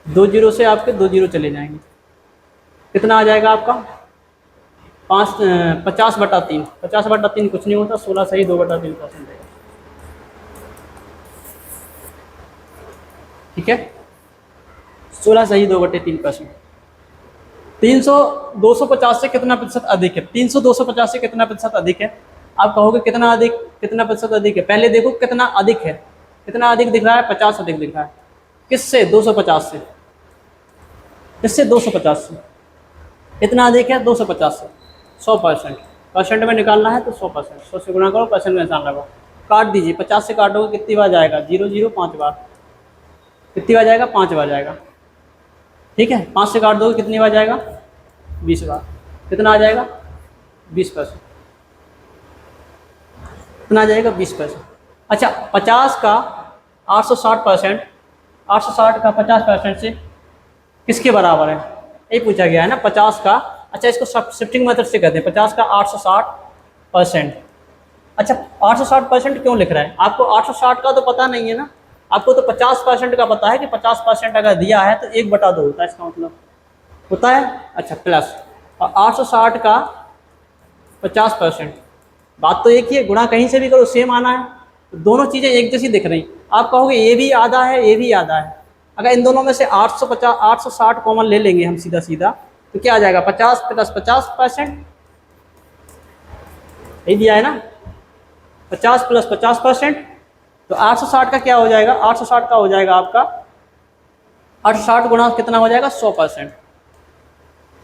2 जीरो से आपके 2 जीरो चले जाएंगे, कितना आ जाएगा आपका 50/3। 50/3 कुछ नहीं होता, 16 सही 2/3% है, ठीक है। 16 सही 2/3%। 300 250 से कितना प्रतिशत अधिक है, 300 250 से कितना प्रतिशत अधिक है। आप कहोगे कितना अधिक, कितना प्रतिशत अधिक है। पहले देखो कितना अधिक है, कितना अधिक दिख रहा है, 50 अधिक दिख रहा है। किससे, 250 से। किससे, 250 से। इतना अधिक है 250 से। 100%, परसेंट में निकालना है तो 100%, 100 से गुणा करो, परसेंट में निशान लगाओ, काट दीजिए। 50 से काटोगे कितनी बार जाएगा, 0 0 5 बार। कितनी बार जाएगा, 5 बार जाएगा, ठीक है। 5 से काट दोगे कितनी बार जाएगा, 20 बार। कितना आ जाएगा, 20%। कितना आ जाएगा, 20%। अच्छा, 50 का 860%, 860 का 50% से किसके बराबर है, ये पूछा गया है ना, 50 का। अच्छा, इसको शिफ्टिंग मेथड से कहते हैं, 50 का 860%। अच्छा, 860% क्यों लिख रहा है, आपको 860 का तो पता नहीं है ना, आपको तो 50% का पता है कि 50% अगर दिया है तो 1/2 होता है, इसका मतलब होता है। अच्छा, प्लस, और 860 का 50%, बात तो एक ही है, गुणा कहीं से भी करो सेम आना है। तो दोनों चीज़ें एक जैसी दिख रही। आप कहोगे ये भी आधा है, ये भी आधा है। अगर इन दोनों में से 860 कॉमन ले लेंगे हम सीधा सीधा, तो क्या आ जाएगा, 50 + 50%, यही दिया है ना, 50 + 50%। तो 860 का क्या हो जाएगा, 860 का हो जाएगा आपका 860 गुणा कितना हो जाएगा, 100%।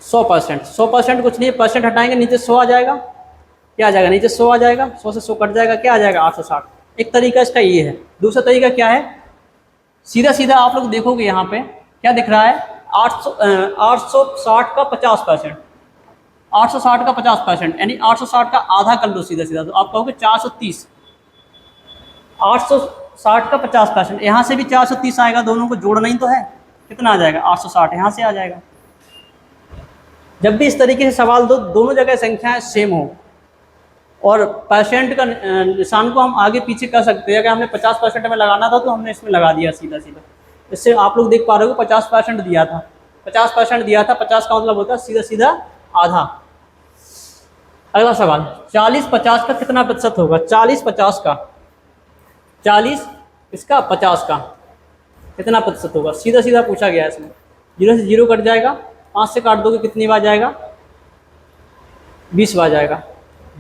100%, 100% कुछ नहीं है, परसेंट हटाएंगे नीचे 100 आ जाएगा। क्या आ जाएगा, नीचे 100 आ जाएगा, 100 से 100 कट जाएगा, क्या आ जाएगा, 860। एक तरीका इसका ये है। दूसरा तरीका क्या है, सीधा सीधा आप लोग देखोगे यहाँ पे क्या दिख रहा है, 860 का 50%, 860 का 50%, यानी 860 का आधा कर लो सीधा सीधा, तो आप कहोगे 430। 860 का 50%, यहाँ से भी 430 आएगा, दोनों को जोड़ना ही तो है। कितना आ जाएगा, 860 यहाँ से आ जाएगा। जब भी इस तरीके से सवाल दो, दोनों जगह संख्याएं सेम हो, और परसेंट का निशान को हम आगे पीछे कर सकते हैं। अगर हमने 50% में लगाना था तो हमने इसमें लगा दिया सीधा सीधा। इससे आप लोग देख पा रहे हो 50% दिया था, 50% दिया था, 50 का मतलब होता है सीधा सीधा आधा। अगला सवाल, 40/50 का कितना प्रतिशत होगा, 40/50 का, 40 इसका 50 का कितना प्रतिशत होगा, सीधा सीधा पूछा गया है इसमें। 0 से 0 कट जाएगा, 5 से काट दोगे कितनी बार जाएगा, 20 बार जाएगा।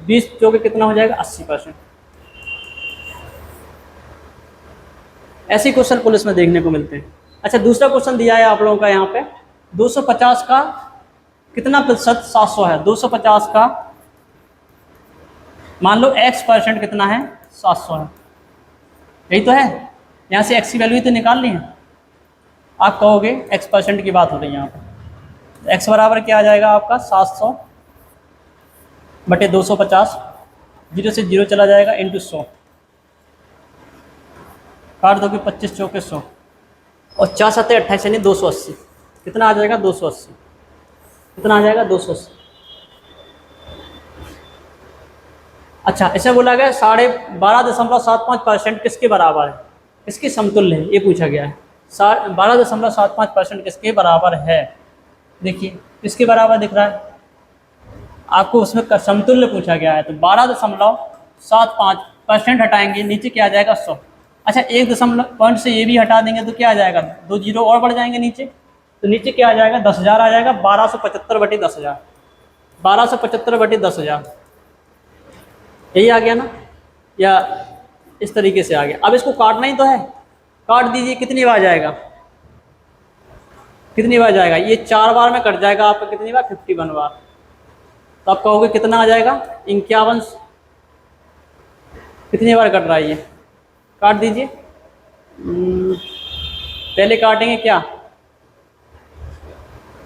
20 जो कि कितना हो जाएगा, 80%। ऐसे क्वेश्चन पुलिस में देखने को मिलते हैं। अच्छा, दूसरा क्वेश्चन दिया है आप लोगों का यहाँ पे, 250 का कितना प्रतिशत 700 है। 250 का मान लो x% कितना है, 700 है, यही तो है। यहाँ से x की वैल्यू तो निकाल ली है। आप कहोगे x% की बात हो रही है यहाँ पर, x बराबर क्या आ जाएगा आपका, 700/250। 0 से 0 चला जाएगा, इंटू 100, काट दोगे 25 चौके 100, और 4 7 28 यानी 280। कितना आ जाएगा, 280। कितना आ जाएगा, 280। अच्छा, इसे बोला गया 12.75% किसके बराबर है। किसके समतुल्य है ये पूछा गया है। 12.75% किसके बराबर है? देखिए किसके बराबर दिख रहा है आपको, उसमें समतुल्य पूछा गया है। तो 12.75% हटाएंगे, नीचे क्या आ जाएगा 100। अच्छा 1 दशमलव से ये भी हटा देंगे तो क्या आ जाएगा, 2 जीरो और बढ़ जाएंगे नीचे, तो नीचे क्या आ जाएगा 10,000 आ जाएगा। 1275/10,000, 1275/10,000 यही आ गया ना, या इस तरीके से आ गया। अब इसको काटना ही तो है, काट दीजिए, कितनी बार जाएगा, कितनी बार जाएगा, ये 4 बार में कट जाएगा आपका, कितनी बार 51 बार। तो आप कहोगे कितना आ जाएगा 51, कितनी बार कट रहा है ये, काट दीजिए। पहले काटेंगे क्या,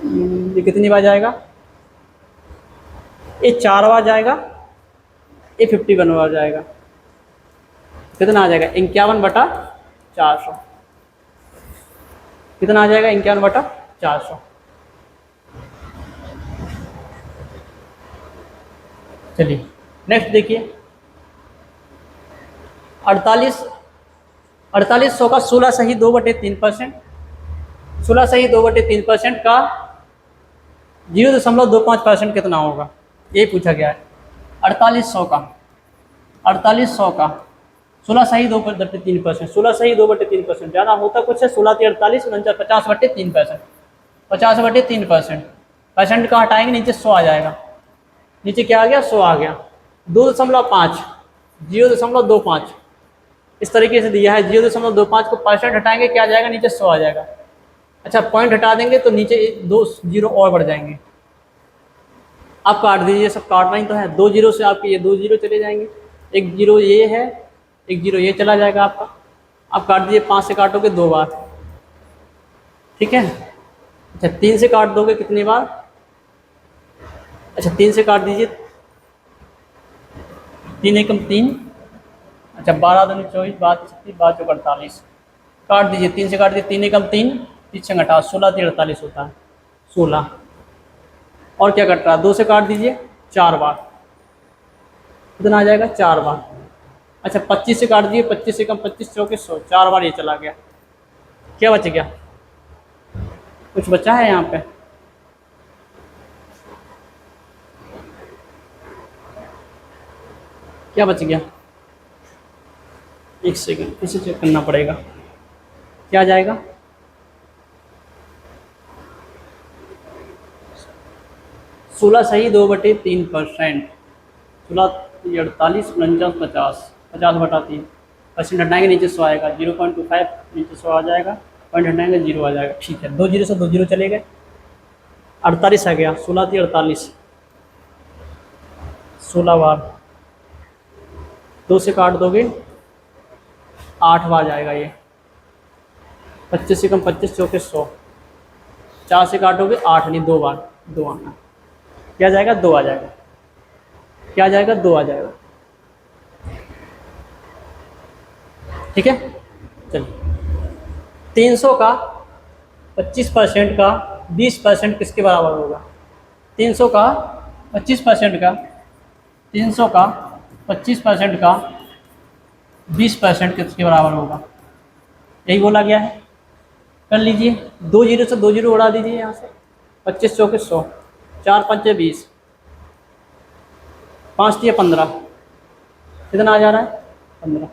ये कितनी बार जाएगा, ये 4 बार जाएगा, ये 51 बार जाएगा, कितना आ जाएगा 51/400, कितना आ जाएगा 51/400। चलिए नेक्स्ट देखिए, 4800 का 16 सही 2/3%, 16 सही 2/3% का 0.25% कितना होगा, ये पूछा गया है। 4800 का 16 सही 2/3%, 16 सही 2/3%, ज़्यादा होता कुछ है, 16 × 48 49, 50/3%, 50/3%, परसेंट का हटाएंगे नीचे 100 आ जाएगा, नीचे क्या आ गया 100 आ गया। 2.5 0.25 इस तरीके से दिया है, 0.25 को परसेंट हटाएंगे क्या आ जाएगा, नीचे 100 आ जाएगा। अच्छा पॉइंट हटा देंगे तो नीचे 2 जीरो और बढ़ जाएंगे। आप काट दीजिए, सब काटना ही तो है, 2 जीरो से आपके ये 2 जीरो चले जाएंगे, 1 जीरो ये है, 1 जीरो ये चला जाएगा आपका। आप काट दीजिए, 5 से काटोगे 2 बार, ठीक है। अच्छा 3 से काट दोगे कितनी बार, अच्छा 3 से काट दीजिए, 3 एकम 3, अच्छा 12 दूनी 24, 12 चौक 48, काट दीजिए, 3 से काट दीजिए, 3 एकम 3, 3 छंग 18, 16 3 48 होता है 16। और क्या कट रहा है, 2 से काट दीजिए 4 बार, कितना आ जाएगा 4 बार। अच्छा 25 से काट दीजिए, 25 से कम 25 चौके 100, 4 बार ये चला गया, क्या बच गया, कुछ बचा है यहाँ पे, क्या बच गया, एक सेकंड इसे चेक करना पड़ेगा, क्या जाएगा, सोलह सही 2/3%, 16 48 49 50, 50/3 परसेंट हटाएंगे नीचे 100 आएगा, 0.25 नीचे 100 आ जाएगा, पॉइंट हटाएंगे 0 आ जाएगा, ठीक है। 2 जीरो से 2 जीरो चले गए, 48 आ गया, 16 3 48, 16 बार, 2 से काट दोगे 8 बार जाएगा ये, 25 से कम 25 चौके 100, 4 से काटोगे 8 नहीं 2 बार, 2 आना, क्या जाएगा 2 आ जाएगा, क्या जाएगा 2 आ जाएगा, ठीक है। चलिए 300 का 25% का 20% किसके बराबर होगा, 300 का 25% का 300 का 25% का 20% किसके बराबर होगा, यही बोला गया है। कर लीजिए, 2 जीरो से 2 जीरो उड़ा दीजिए यहाँ से, 25 चौके 100, 4 पंचे 20, 5 दिए 15, कितना आ जा रहा है 15।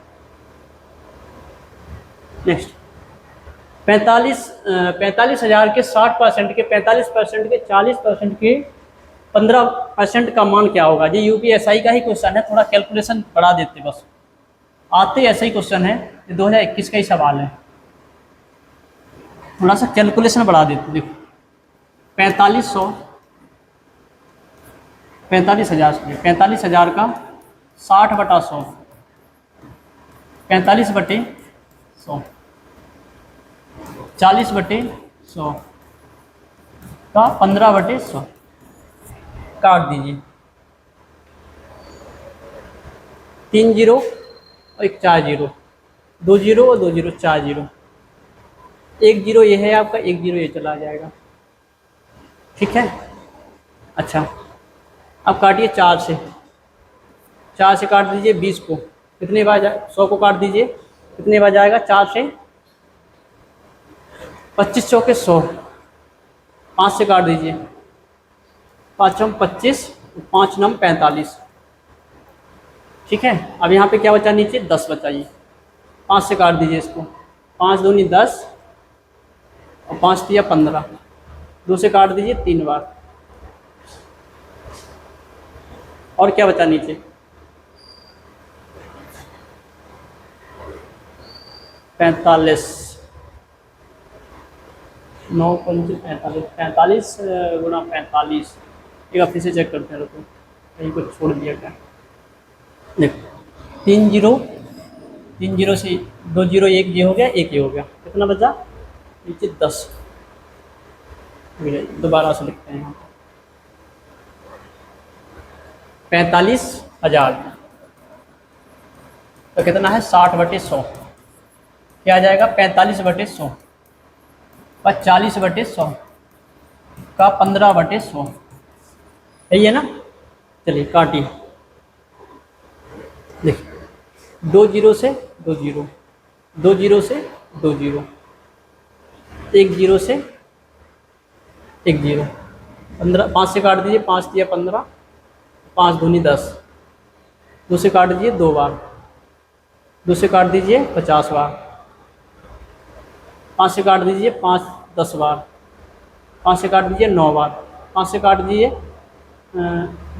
नेक्स्ट 45,000 के 60% के 45% के 40% के 15% का मान क्या होगा। ये यूपीएसआई का ही क्वेश्चन है, थोड़ा कैलकुलेशन बढ़ा देते बस, आते ऐसा ही क्वेश्चन है, ये 2021 का ही सवाल है, थोड़ा सा कैलकुलेशन बढ़ा देते। देखो 45,000 का 60/100, 45/100, 40/100 का 15/100 काट दीजिए, 3 जीरो और एक 4 जीरो, 2 जीरो और 2 जीरो, 4 जीरो, 1 जीरो ये है आपका, 1 जीरो ये चला जाएगा, ठीक है। अच्छा अब काटिए 4 से काट दीजिए 20 को, कितने बार 100 को काट दीजिए कितने बार जाएगा? 4 से 25 चौके 100, 5 से काट दीजिए, 5 चौक 25, 5 नम 45। ठीक है, अब यहाँ पे क्या बचा नीचे? 10 बचा। ये 5 से काट दीजिए इसको, 5 दूनी 10 और 5 तिया 15, 2 से काट दीजिए 3 बार। और क्या बचा नीचे? 45, 9 5 45, 45 गुणा 45। एक बार फिर से चेक करते हैं, रुको कहीं कुछ छोड़ दिया क्या? देखो 3 जीरो, 3 जीरो से 2 जीरो, 1 ये हो गया, 1 ये हो गया, कितना बचा नीचे? 10। दोबारा से लिखते हैं यहाँ 45,000, तो कितना है? 60/100। क्या आ जाएगा? 45/100 का 40/100 का 15/100, यही है ना? चलिए काटिए, देखिए 2 जीरो से 2 जीरो, 2 जीरो से 2 जीरो, 1 जीरो से 1 जीरो, 15, 5 से काट दीजिए, 5 दिया 15, 5 दूनी 10, 2 से काट दीजिए 2 बार, 2 से काट दीजिए 50 बार, 5 से काट दीजिए 5 10 बार, 5 से काट दीजिए 9 बार, 5 से काट दीजिए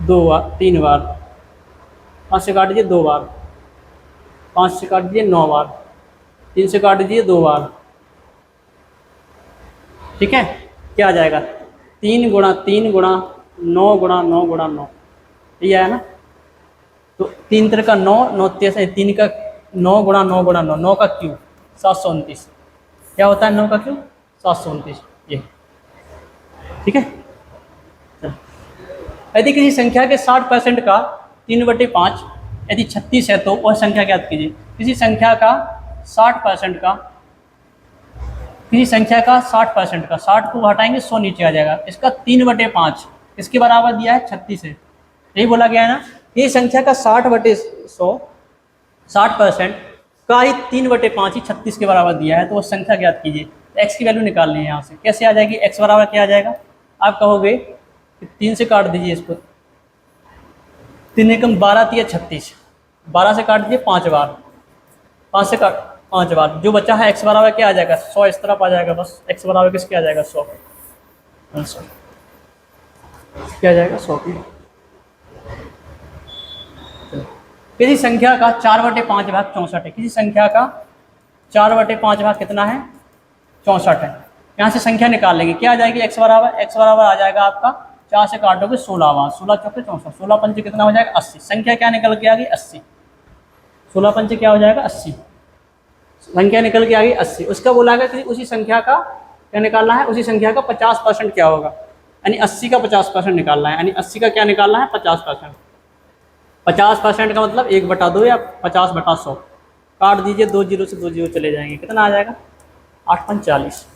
2 बार, 3 बार, 5 से काट दीजिए 2 बार, 5 से काट दीजिए 9 बार, 3 से काट दीजिए 2 बार। ठीक है, क्या आ जाएगा? 3 गुणा 3 गुणा 9 गुणा 9 गुणा 9, ये आया ना? तो 3 तरह का 9, 9 3 3 का 9 गुणा 9 गुणा 9, 9 का क्यूब 729। क्या होता है 9 का क्यूब? 729। ये ठीक है। यदि किसी संख्या के 60% का 3/5 यदि 36 है तो वह संख्या ज्ञात कीजिए। किसी संख्या का 60% का, किसी संख्या का 60% का, 60 को हटाएंगे 100 नीचे आ जाएगा। इसका 3/5 इसके बराबर दिया है 36 है, यही बोला गया है ना। ये संख्या का 60/100, 60% का ही 3/5 ही 36 के बराबर दिया है, तो वो संख्या ज्ञात कीजिए। तो x की वैल्यू निकाल लें यहाँ से, कैसे आ जाएगी? x बराबर क्या आ जाएगा? आप कहोगे कि 3 से काट दीजिए इसको, 3 एकम 12 तिया 36, 12 से काट दीजिए 5 बार, 5 से काट 5 बार, जो बचा है x बराबर क्या आ जाएगा? 100 इस तरफ आ जाएगा। बस x बराबर किसके आ जाएगा? 100। आंसर क्या आ जाएगा? 100 की। किसी संख्या का 4/5 भाग 64 है। किसी संख्या का 4/5 भाग कितना है? 64 है। यहाँ से संख्या निकाल लेंगे, क्या आ जाएगी? x बराबर आ जाएगा आपका 4 से काटोगे 16 बार, 16 चौके 64, 16 पंचे कितना हो जाएगा? 80। संख्या क्या निकल के आ गई? 80। 16 पंचे क्या हो जाएगा? 80। संख्या निकल के आ गई 80। उसका बोला गया कि उसी संख्या का क्या निकालना है? उसी संख्या का 50% क्या होगा? यानी 80 का 50% निकालना है। यानी 80 का क्या निकालना है? 50%। 50% का मतलब 1/2 या 50/100। काट दीजिए, 2 जीरो से 2 जीरो चले जाएंगे, कितना आ जाएगा? 8 पंच 40।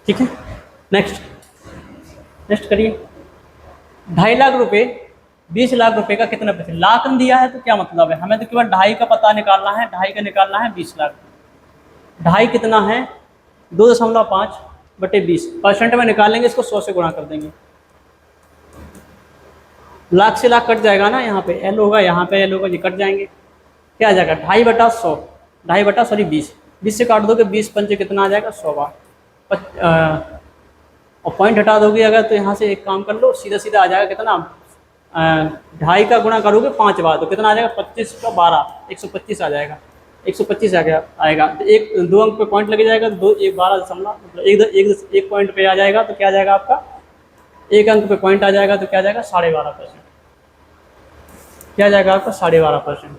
ठीक है, नेक्स्ट करिए। 2.5 लाख रुपए 20 लाख रुपए का कितना पैसे? लाख में दिया है तो क्या मतलब है? हमें तो केवल 2.5 का पता निकालना है, 2.5 का निकालना है 20 लाख। 2.5 कितना है? 2.5/20। परसेंट में निकालेंगे, इसको 100 से गुणा कर देंगे। लाख से लाख कट जाएगा ना, यहाँ पे एल होगा, यहाँ पे एल होगा, ये कट जाएंगे। क्या आ जाएगा? 2.5/100, 2.5/20। 20 से काट दोगे 20 पंचे कितना आ जाएगा? 100 बार। और पॉइंट हटा दोगे अगर, तो यहाँ से एक काम कर लो, सीधा सीधा आ जाएगा कितना? 2.5 का गुणा करोगे 5 बार तो कितना आ जाएगा? 25 का 12, 125 आ जाएगा। 125 आ गया आएगा तो 2 अंक पे पॉइंट लग जाएगा। 12 मतलब एक पॉइंट पे आ जाएगा तो क्या आ जाएगा आपका? 1 अंक पे पॉइंट आ जाएगा तो क्या आ जाएगा? 12.5%। क्या आ जाएगा आपका? 12.5%।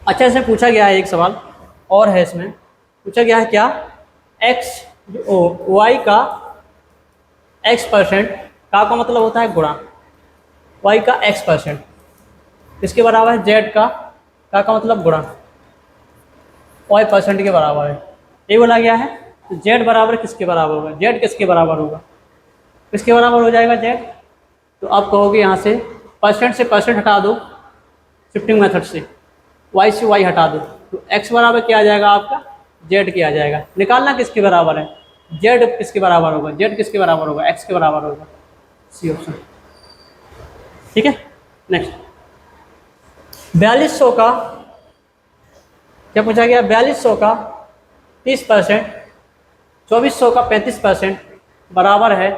अच्छा, इसमें पूछा गया है एक सवाल और है, इसमें पूछा गया है क्या? वाई का x% का मतलब होता है गुणा, y का x% किसके बराबर है? z का मतलब गुणा y% के बराबर है, ये बोला गया है। तो z बराबर किसके बराबर होगा? z किसके बराबर होगा? किसके बराबर हो जाएगा z? तो आप कहोगे यहाँ से परसेंट से परसेंट हटा दो, शिफ्टिंग मेथड से y से y हटा दो तो x बराबर क्या आ जाएगा आपका z के आ जाएगा। निकालना किसके बराबर है, z किसके बराबर होगा, z किसके बराबर होगा, x के बराबर होगा, सी ऑप्शन। ठीक है। नेक्स्ट 4200 का क्या पूछा गया, 4200 का 30%, 2400 का 35% बराबर है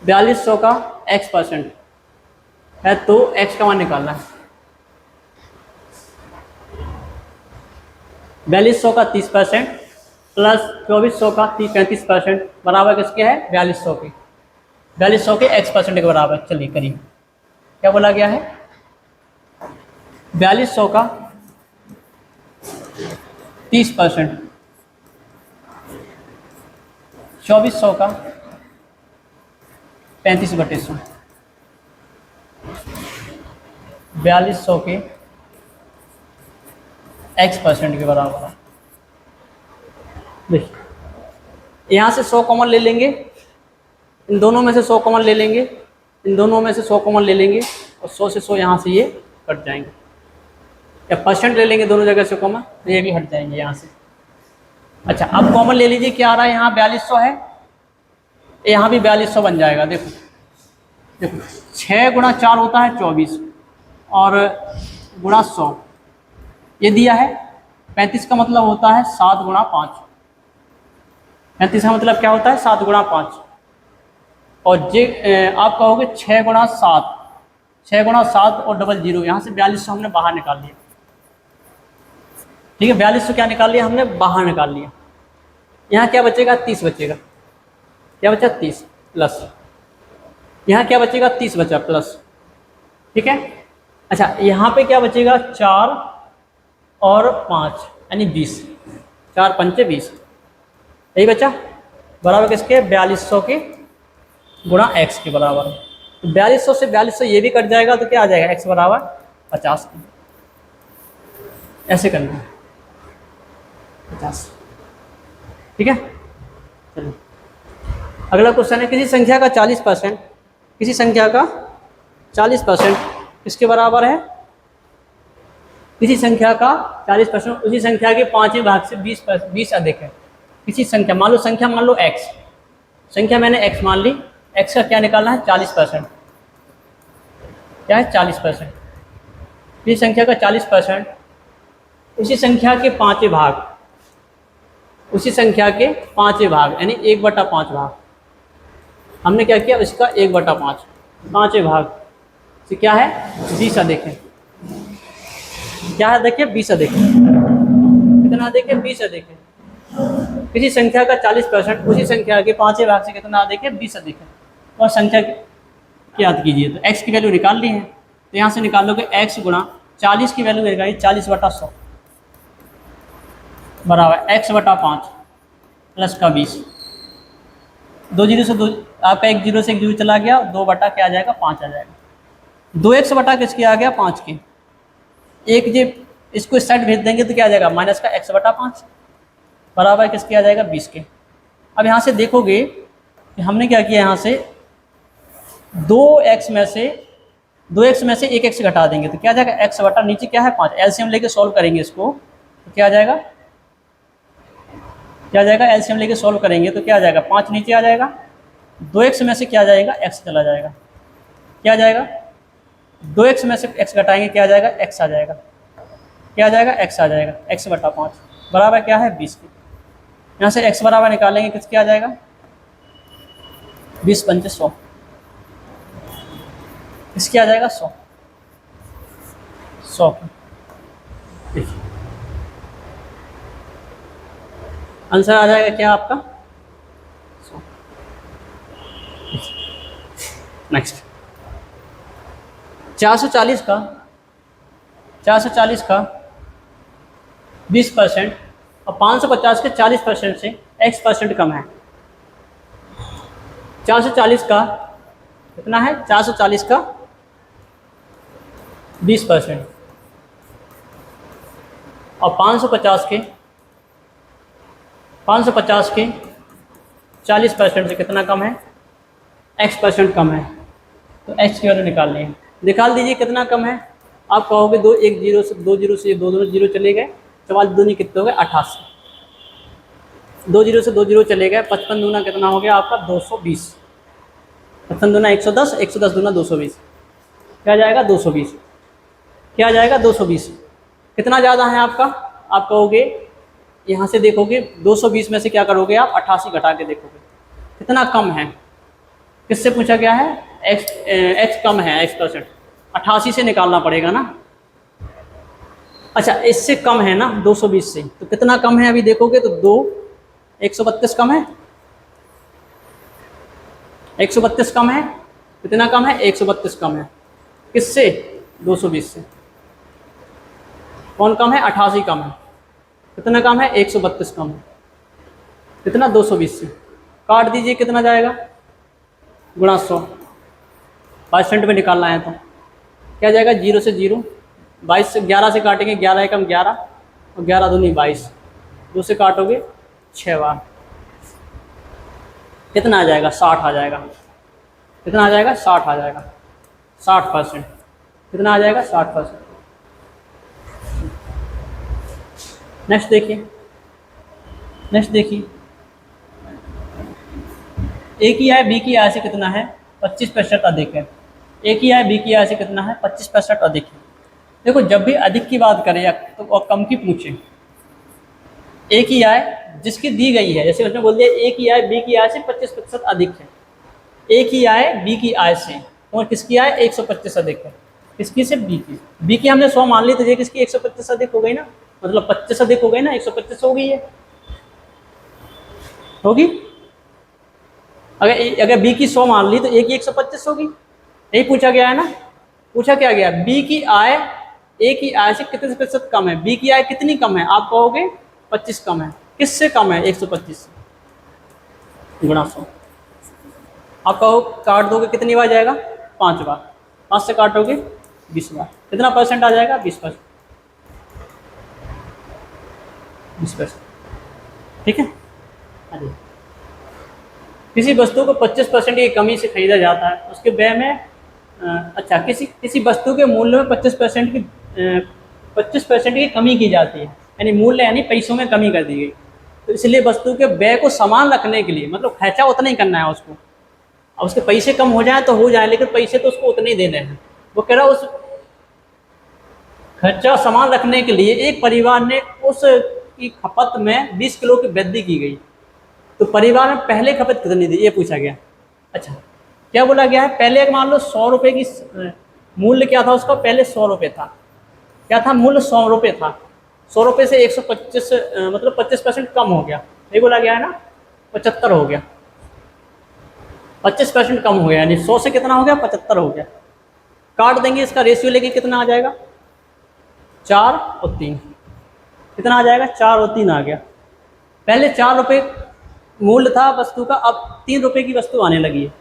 4200 का x% है, तो x का मान निकालना है। 4200 का 30% प्लस 2400 का 35% बराबर किसके है 4200 के, 4200 के x% के बराबर। चलिए करिए, क्या बोला गया है, 4200 का 30%, 2400 का 35/100, 4200 के x% के बराबर है। देखिए यहाँ से 100 कॉमन ले लेंगे, इन दोनों में से 100 कॉमन ले लेंगे, इन दोनों में से 100 कॉमन ले लेंगे और 100 से 100 यहाँ से ये कट जाएंगे, या परसेंट ले लेंगे दोनों जगह से कॉमन, तो ये भी हट जाएंगे यहाँ से। अच्छा अब कॉमन ले लीजिए, क्या आ रहा है, यहाँ 4200 है, यहाँ भी 4200 बन जाएगा। देखो देखो 6 गुणा 4 होता है 24 और गुणा 100 ये दिया है। 35 का मतलब होता है 7 गुणा 5, 35 का मतलब क्या होता है 7 गुणा 5, और जे आप कहोगे 6 गुणा 7, 6 गुणा 7 और डबल जीरो, यहाँ से 4200 हमने बाहर निकाल लिया। ठीक है, 4200 क्या निकाल लिया हमने, बाहर निकाल लिया। यहाँ क्या बचेगा 30 बचेगा, क्या बचा 30 प्लस, यहाँ क्या बचेगा 30 बचा प्लस। ठीक है। अच्छा यहाँ पे क्या बचेगा 4 और 5 यानी 20, 4 पंचे 20, यही बचा बराबर किसके 4200 के गुणा x के बराबर। तो 4200 से 4200 ये भी कट जाएगा तो क्या आ जाएगा x बराबर 50 की। ऐसे करना है 50। ठीक है। चलिए अगला क्वेश्चन है, किसी संख्या का 40%, किसी संख्या का 40% किसके बराबर है, किसी संख्या का 40% उसी संख्या के 5वें भाग से 20 अधिक है। किसी संख्या मान लो, संख्या मान लो x, संख्या मैंने x मान ली, x का क्या निकालना है 40%, क्या है 40%। किसी संख्या का 40% उसी संख्या के 5वें भाग, उसी संख्या के 5वें भाग यानी 1/5 भाग, हमने क्या किया इसका 1/5, 5वें भाग से क्या है 20 अधिक है। क्या है देखिए 20 अधिक है, कितना अधिक है 20 अधिक है। किसी संख्या का 40% उसी संख्या के 5वें भाग से कितना अधिक है 20 अधिक है। और संख्या की याद कीजिए, तो x की वैल्यू निकाल ली है, तो यहाँ से निकाल लोगे x गुणा 40 की वैल्यू रहेगा 40/100 बराबर x/5 प्लस का 20। 2 जीरो से 2 आपका 1 जीरो से 1 जीरो चला गया, 2 बटा क्या आ जाएगा 5 आ जाएगा। 2x बटा किसके आ गया 5 के, एक जे इसको इस साइड भेज देंगे तो क्या आ जाएगा माइनस का x/5 बराबर किसके आ जाएगा 20 के। अब यहाँ से देखोगे कि हमने क्या किया, यहाँ से 2x में से एक x घटा देंगे तो क्या आ जाएगा x बटा नीचे क्या है 5। एलसीएम लेके सॉल्व करेंगे इसको तो क्या आ जाएगा, क्या आ जाएगा एलसीएम लेके सॉल्व करेंगे तो क्या आ जाएगा 5 नीचे आ जाएगा, 2x में से क्या आ जाएगा x चला जाएगा, क्या आ जाएगा 2x में से x घटाएंगे क्या आ जाएगा x आ जाएगा, क्या आ जाएगा x आ जाएगा x/5 बराबर क्या है 20 के। यहाँ से x बराबर निकालेंगे किसके आ जाएगा 20 पंचे 100, इसके आ जाएगा 100 देखिए आंसर आ जाएगा क्या आपका 100। नेक्स्ट 440 का 20% और 550 के 40% से x% कम है। 440 का कितना है, 440 का 20% और 550 के 40% से कितना कम है, x% कम है। तो x की वैल्यू निकाल ली है, निकाल दीजिए कितना कम है आप कहोगे दो, एक जीरो से दो जीरो से दो जीरो चले गए, 44 दूनी कितने हो गए 88, दो जीरो से दो जीरो चले गए, 55 दूना कितना हो गया आपका 220, 55 दूना 110, 110 दूना 220, क्या जाएगा 220, क्या जाएगा 220। कितना ज़्यादा है आपका, आप कहोगे यहाँ से देखोगे 220 में से क्या करोगे आप 88 घटा के देखोगे कितना कम है, किससे पूछा गया है, एक्स कम है x%, 88 से निकालना पड़ेगा ना। अच्छा इससे कम है ना 220 से, तो कितना कम है अभी देखोगे तो 132 कम है, 132 कम है, कितना कम है 132 कम है, किससे 220 से, कौन कम है 88 कम है, कितना कम है 132 कम है, कितना 220 से, काट दीजिए कितना जाएगा गुणा 100, % में निकालना है तो क्या जाएगा 0 से 0, 22 से 11 से काटेंगे, 11 एकम 11 और 11 दूनी 22, 2 से काटोगे 6 बार, कितना आ जाएगा 60 आ जाएगा, कितना आ जाएगा 60 आ जाएगा, 60%, कितना आ जाएगा 60%। नेक्स्ट देखिए, नेक्स्ट देखिए, ए की आय बी की आय से कितना है 25% अधिक है, ए की आय बी की आय से कितना है 25% अधिक है। देखो जब भी अधिक की बात करें या तो और कम की पूछें, ए की आय जिसकी दी गई है, जैसे उसने बोल दिया ए की आय बी की आय से 25% अधिक है, ए की आय बी की आय से, और किसकी आय 125 अधिक है, किसकी से बी की हमने 100 मान ली तो ये किसकी 125 अधिक हो गई ना, मतलब 25 अधिक हो गई ना, 125 हो गई है, होगी। अगर बी की 100 मान ली तो ए की 125 होगी, यही पूछा गया है ना। पूछा क्या गया, बी की आय ए की आय से कितने प्रतिशत कम है, बी की आय कितनी कम है, आप कहोगे 25 कम है, किससे कम है 125 से, गुणा 100। आप कहो काट दोगे कितनी बार जाएगा 5 बार, 5 से काटोगे 20 बार, कितना % आ जाएगा 20%, 20%, ठीक है। अरे किसी वस्तु को 25% की कमी से खरीदा जाता है, उसके व्यय में अच्छा किसी वस्तु के मूल्य में 25% की कमी की जाती है, यानी मूल्य यानी पैसों में कमी कर दी गई, तो इसलिए वस्तु के व्यय को समान रखने के लिए, मतलब खर्चा उतना ही करना है उसको, अब उसके पैसे कम हो जाए तो हो जाए, लेकिन पैसे तो उसको उतने ही देने हैं। वो कह रहा उस खर्चा समान रखने के लिए एक परिवार ने उस की खपत में 20 किलो की वृद्धि की गई, तो परिवार में पहले खपत कितनी थी ये पूछा गया। अच्छा क्या बोला गया है, पहले एक मान लो 100 रुपये की मूल्य क्या था उसका, पहले 100 रुपये था, क्या था मूल्य 100 रुपये था, 100 रुपये से 125 मतलब 25% कम हो गया, ये बोला गया है ना, 75 हो गया, 25% कम हो गया, यानी 100 से कितना हो गया 75 हो गया। काट देंगे इसका रेशियो लेके कितना आ जाएगा 4 और 3, कितना आ जाएगा 4 और 3 आ गया। पहले 4 रुपये मूल्य था वस्तु का, अब 3 रुपये की वस्तु आने लगी है,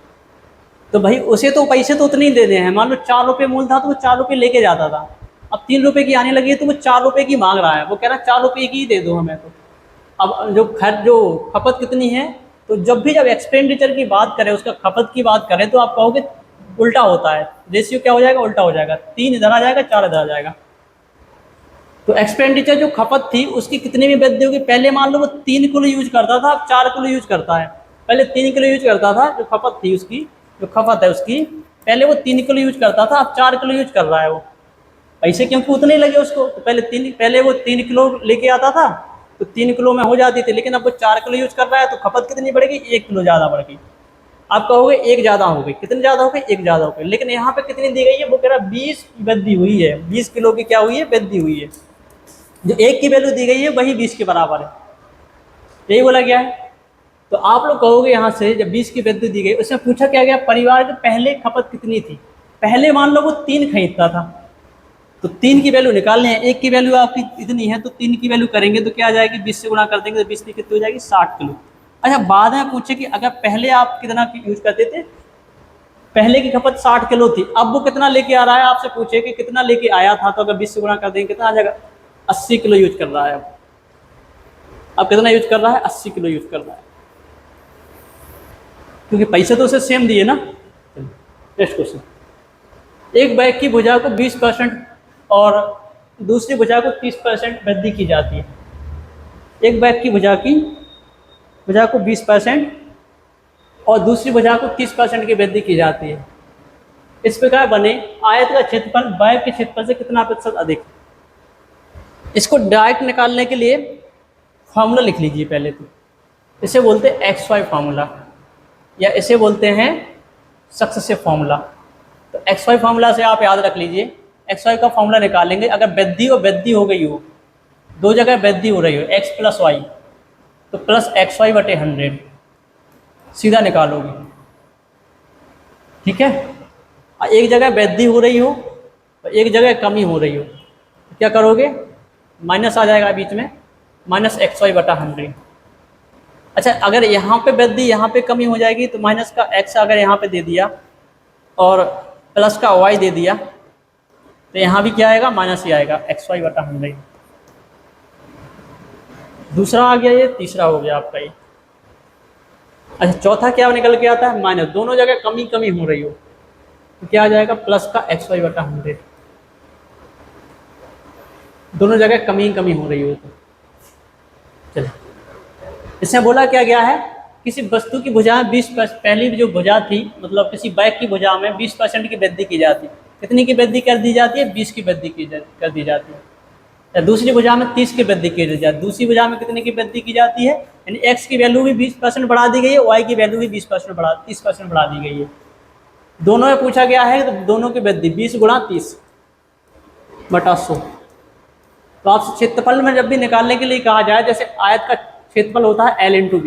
तो भाई उसे तो पैसे तो उतने ही देने हैं, मान लो 4 रुपये मूल्य था तो वो 4 रुपये लेके जाता था, अब 3 रुपये की आने लगी है तो वो 4 रुपये की मांग रहा है, वो कह रहा है 4 रुपये की ही दे दो हमें। तो अब जो खपत कितनी है, तो जब एक्सपेंडिचर की बात करें, उसका खपत की बात करें, तो आप कहोगे उल्टा होता है, रेशियो क्या हो जाएगा उल्टा हो जाएगा, 3 इधर आ जाएगा 4 इधर आ जाएगा। तो एक्सपेंडिचर जो खपत थी उसकी कितनी भी वृद्धि होगी, पहले मान लो वो 3 किलो यूज करता था, अब 4 किलो यूज करता है, पहले 3 किलो यूज करता था, जो खपत थी उसकी, जो खपत है उसकी, पहले वो 3 किलो यूज करता था, अब 4 किलो यूज कर रहा है वो, पैसे क्योंकि उतने ही लगे उसको, तो पहले वो 3 किलो लेके आता था तो 3 किलो में हो जाती थी, लेकिन अब वो 4 किलो यूज कर रहा है तो खपत कितनी बढ़ेगी 1 किलो ज़्यादा बढ़ गई। आप कहोगे एक ज़्यादा हो गई, कितनी ज़्यादा हो गई 1 ज़्यादा हो गई, लेकिन यहाँ पे कितनी दी गई है, वो कह रहा 20 की वृद्धि हुई है, 20 किलो की क्या हुई है वृद्धि हुई है, जो 1 की वैल्यू दी गई है वही 20 के बराबर है, यही बोला गया है। तो आप लोग कहोगे यहाँ से जब 20 की वृद्धि दी गई, उसमें पूछा क्या गया परिवार के पहले खपत कितनी थी, पहले मान लो वो 3 खरीदता था, तो 3 की वैल्यू निकालनी है, 1 की वैल्यू आपकी इतनी है तो 3 की वैल्यू करेंगे तो क्या आ जाएगी 20 से गुणा कर देंगे तो 20 की कितनी हो जाएगी 60 किलो। अच्छा बाद में पूछे कि अगर पहले आप कितना यूज करते थे, पहले की खपत 60 किलो थी, अब वो कितना लेके आ रहा है, आपसे पूछे कि कितना लेके आया था, तो अगर 20 से गुणा कर देंगे कितना आ जाएगा 80 किलो यूज कर रहा है। अब कितना यूज कर रहा है 80 किलो यूज कर रहा है, क्योंकि पैसे तो उसे सेम दिए ना। नेक्स्ट क्वेश्चन, एक बैग की भुजा को 20% और दूसरी भुजा को 30% वृद्धि की जाती है। एक बैग की भुजा को 20% और दूसरी भुजा को 30% की वृद्धि की जाती है। इस प्रकार बने आयत का क्षेत्रफल बैग के क्षेत्रफल से कितना प्रतिशत अधिक है। इसको डायरेक्ट निकालने के लिए फार्मूला लिख लीजिए पहले तो। इसे बोलते हैं XY फार्मूला या इसे बोलते हैं सक्सेसिव फार्मूला। तो XY फार्मूला से आप याद रख लीजिए, XY का फार्मूला निकालेंगे। अगर वृद्धि हो गई हो, दो जगह वृद्धि हो रही हो x प्लस वाई, तो प्लस XY बटे 100 सीधा निकालोगे, ठीक है। एक जगह वृद्धि हो रही हो तो एक जगह कमी हो रही हो, तो क्या करोगे, माइनस आ जाएगा बीच में, माइनस XY बटा 100। अच्छा, अगर यहाँ पे वृद्धि यहाँ पे कमी हो जाएगी तो माइनस का x अगर यहाँ पे दे दिया और प्लस का y दे दिया तो यहाँ भी क्या आएगा, माइनस ही आएगा, XY बटा 100। दूसरा आ गया, ये तीसरा हो गया आपका ये। अच्छा, चौथा क्या निकल के आता है, माइनस। दोनों जगह कमी हो रही हो तो क्या आ जाएगा, प्लस का XY बटा 100। दोनों जगह कमी हो रही हो तो चलिए, इसमें बोला क्या गया है, किसी वस्तु की भुजा में 20%, पहली जो भुजा थी मतलब किसी बैग की भुजा में 20% की वृद्धि की जाती है। कितनी की वृद्धि कर दी जाती है, 20 की वृद्धि कर दी जाती है। या दूसरी भुजा में 30 की वृद्धि की जाती है। दूसरी भुजा में कितने की वृद्धि की जाती है, यानी x की वैल्यू भी 20% बढ़ा दी गई है, y की वैल्यू भी 30% बढ़ा दी गई है। दोनों में पूछा गया है तो दोनों की वृद्धि 20 गुणा 30 बटा 100। तो आपसे क्षेत्रफल में जब भी निकालने के लिए कहा जाए, जैसे आयत का क्षेत्रफल होता है L इंटू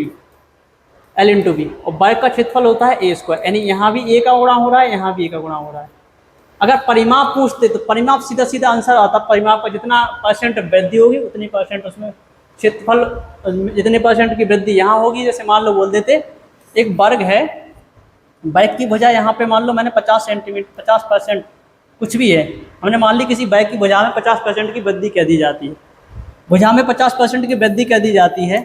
बी और बैग का क्षेत्रफल होता है A स्क्वायर, यानी यहाँ भी A का गुणा हो रहा है, यहाँ भी A का गुणा हो रहा है। अगर परिमाप पूछते तो परिमाप सीधा आंसर आता, परिमाप का जितना परसेंट वृद्धि होगी उतनी परसेंट उसमें क्षेत्रफल, जितने परसेंट की वृद्धि यहाँ होगी। जैसे मान लो बोल देते एक वर्ग है, बैग की भुजा यहाँ पे मान लो मैंने 50 सेंटीमीटर 50% कुछ भी है, हमने मान ली किसी बैग की भुजा में 50% की वृद्धि कर दी जाती है। भुजा में 50% की वृद्धि कर दी जाती है,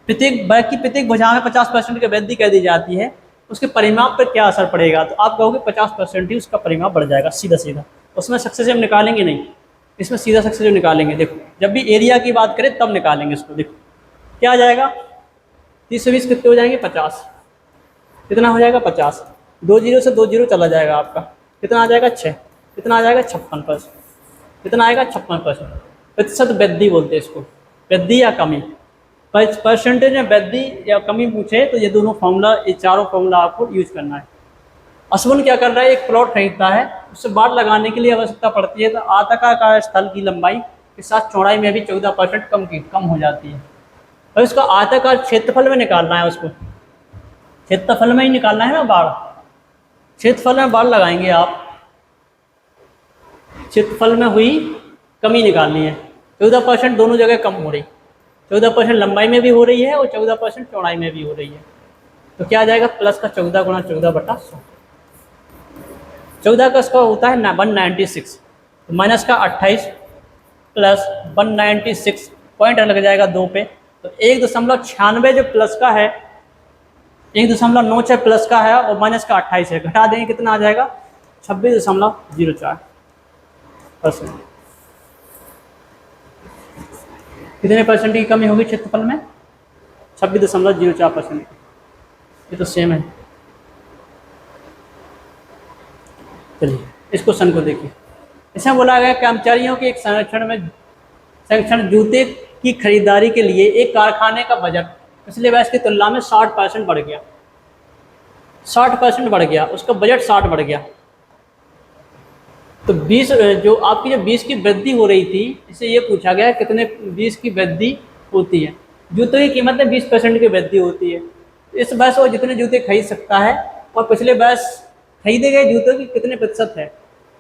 प्रत्येक बैग की प्रत्येक भुजा में 50% की वृद्धि कर दी जाती है। उसके परिमाप पर क्या असर पड़ेगा, तो आप कहोगे 50% ही उसका परिमाप बढ़ जाएगा सीधा। उसमें सक्सेसिव निकालेंगे नहीं, इसमें सीधा सक्सेसिव निकालेंगे। देखो, जब भी एरिया की बात करें तब निकालेंगे इसको। देखो क्या आ जाएगा, 30 से 20 कितने हो जाएंगे, 50। कितना हो जाएगा, 50। 2 जीरो से 2 जीरो चला जाएगा आपका, कितना आ जाएगा, 6। कितना आ जाएगा, 56%। कितना आएगा, 56%। प्रतिशत वृद्धि बोलते हैं इसको, वृद्धि या कमी। परसेंटेज में वृद्धि या कमी पूछे तो ये दोनों फॉर्मूला, ये चारों फॉर्मूला आपको यूज करना है। अश्विन क्या कर रहा है, एक प्लॉट खरीदता है, उससे बाढ़ लगाने के लिए आवश्यकता पड़ती है, तो आयताकार स्थल की लंबाई के साथ चौड़ाई में भी 14% कम हो जाती है। और इसका आयताकार क्षेत्रफल में निकालना है, उसको क्षेत्रफल में ही निकालना है ना बाढ़। क्षेत्रफल में बाढ़ लगाएंगे आप, क्षेत्रफल में हुई कमी निकालनी है। 14% दोनों जगह कम हो रही, 14% लंबाई में भी हो रही है और 14% चौड़ाई में भी हो रही है। तो क्या आ जाएगा, प्लस का 14 गुणा 14 बटा 100। 14 का स्क्वायर होता है 196, तो माइनस का 28 प्लस 196, पॉइंट लग जाएगा 2 पे, तो 1.96 जो प्लस का है, 1.96 प्लस का है और माइनस का 28 है, घटा देंगे कितना आ जाएगा, 26.04%। कितने परसेंट की कमी होगी क्षेत्रफल में, 26.04%। ये तो सेम है। चलिए इस क्वेश्चन को देखिए। इसमें बोला गया कर्मचारियों के एक संरक्षण जूते की खरीदारी के लिए एक कारखाने का बजट पिछले वर्ष की तुलना में 60% बढ़ गया। 60% बढ़ गया, उसका बजट 60 बढ़ गया। तो 20 जो आपकी जो 20 की वृद्धि हो रही थी, इससे ये पूछा गया कितने 20 की वृद्धि होती है। जूतों की कीमत में 20% की वृद्धि होती है। इस वर्ष वो जितने जूते खरीद सकता है और पिछले वर्ष खरीदे गए जूतों की कितने प्रतिशत है।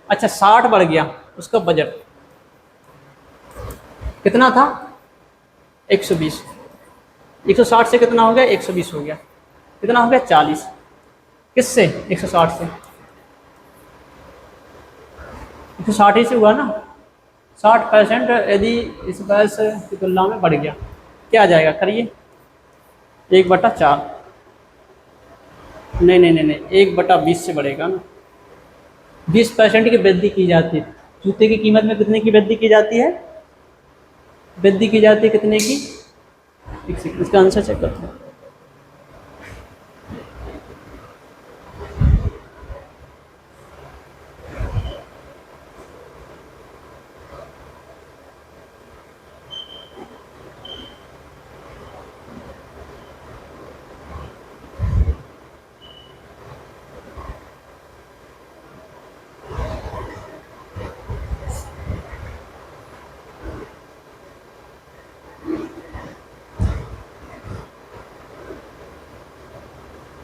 अच्छा 60 बढ़ गया, उसका बजट कितना था, 120। 160 से कितना हो गया, 120 हो गया। कितना हो गया, 40। किससे, 160 से, 160 ही से हुआ ना। 60% यदि इस वर्ष की तुलना में बढ़ गया, क्या आ जाएगा, करिए, 1/4। नहीं 1/20 से बढ़ेगा ना। 20% की वृद्धि की जाती है। जूते की कीमत में कितने की वृद्धि की जाती है? वृद्धि की जाती है कितने की? एक सेकंड, इसका आंसर चेक करते हैं।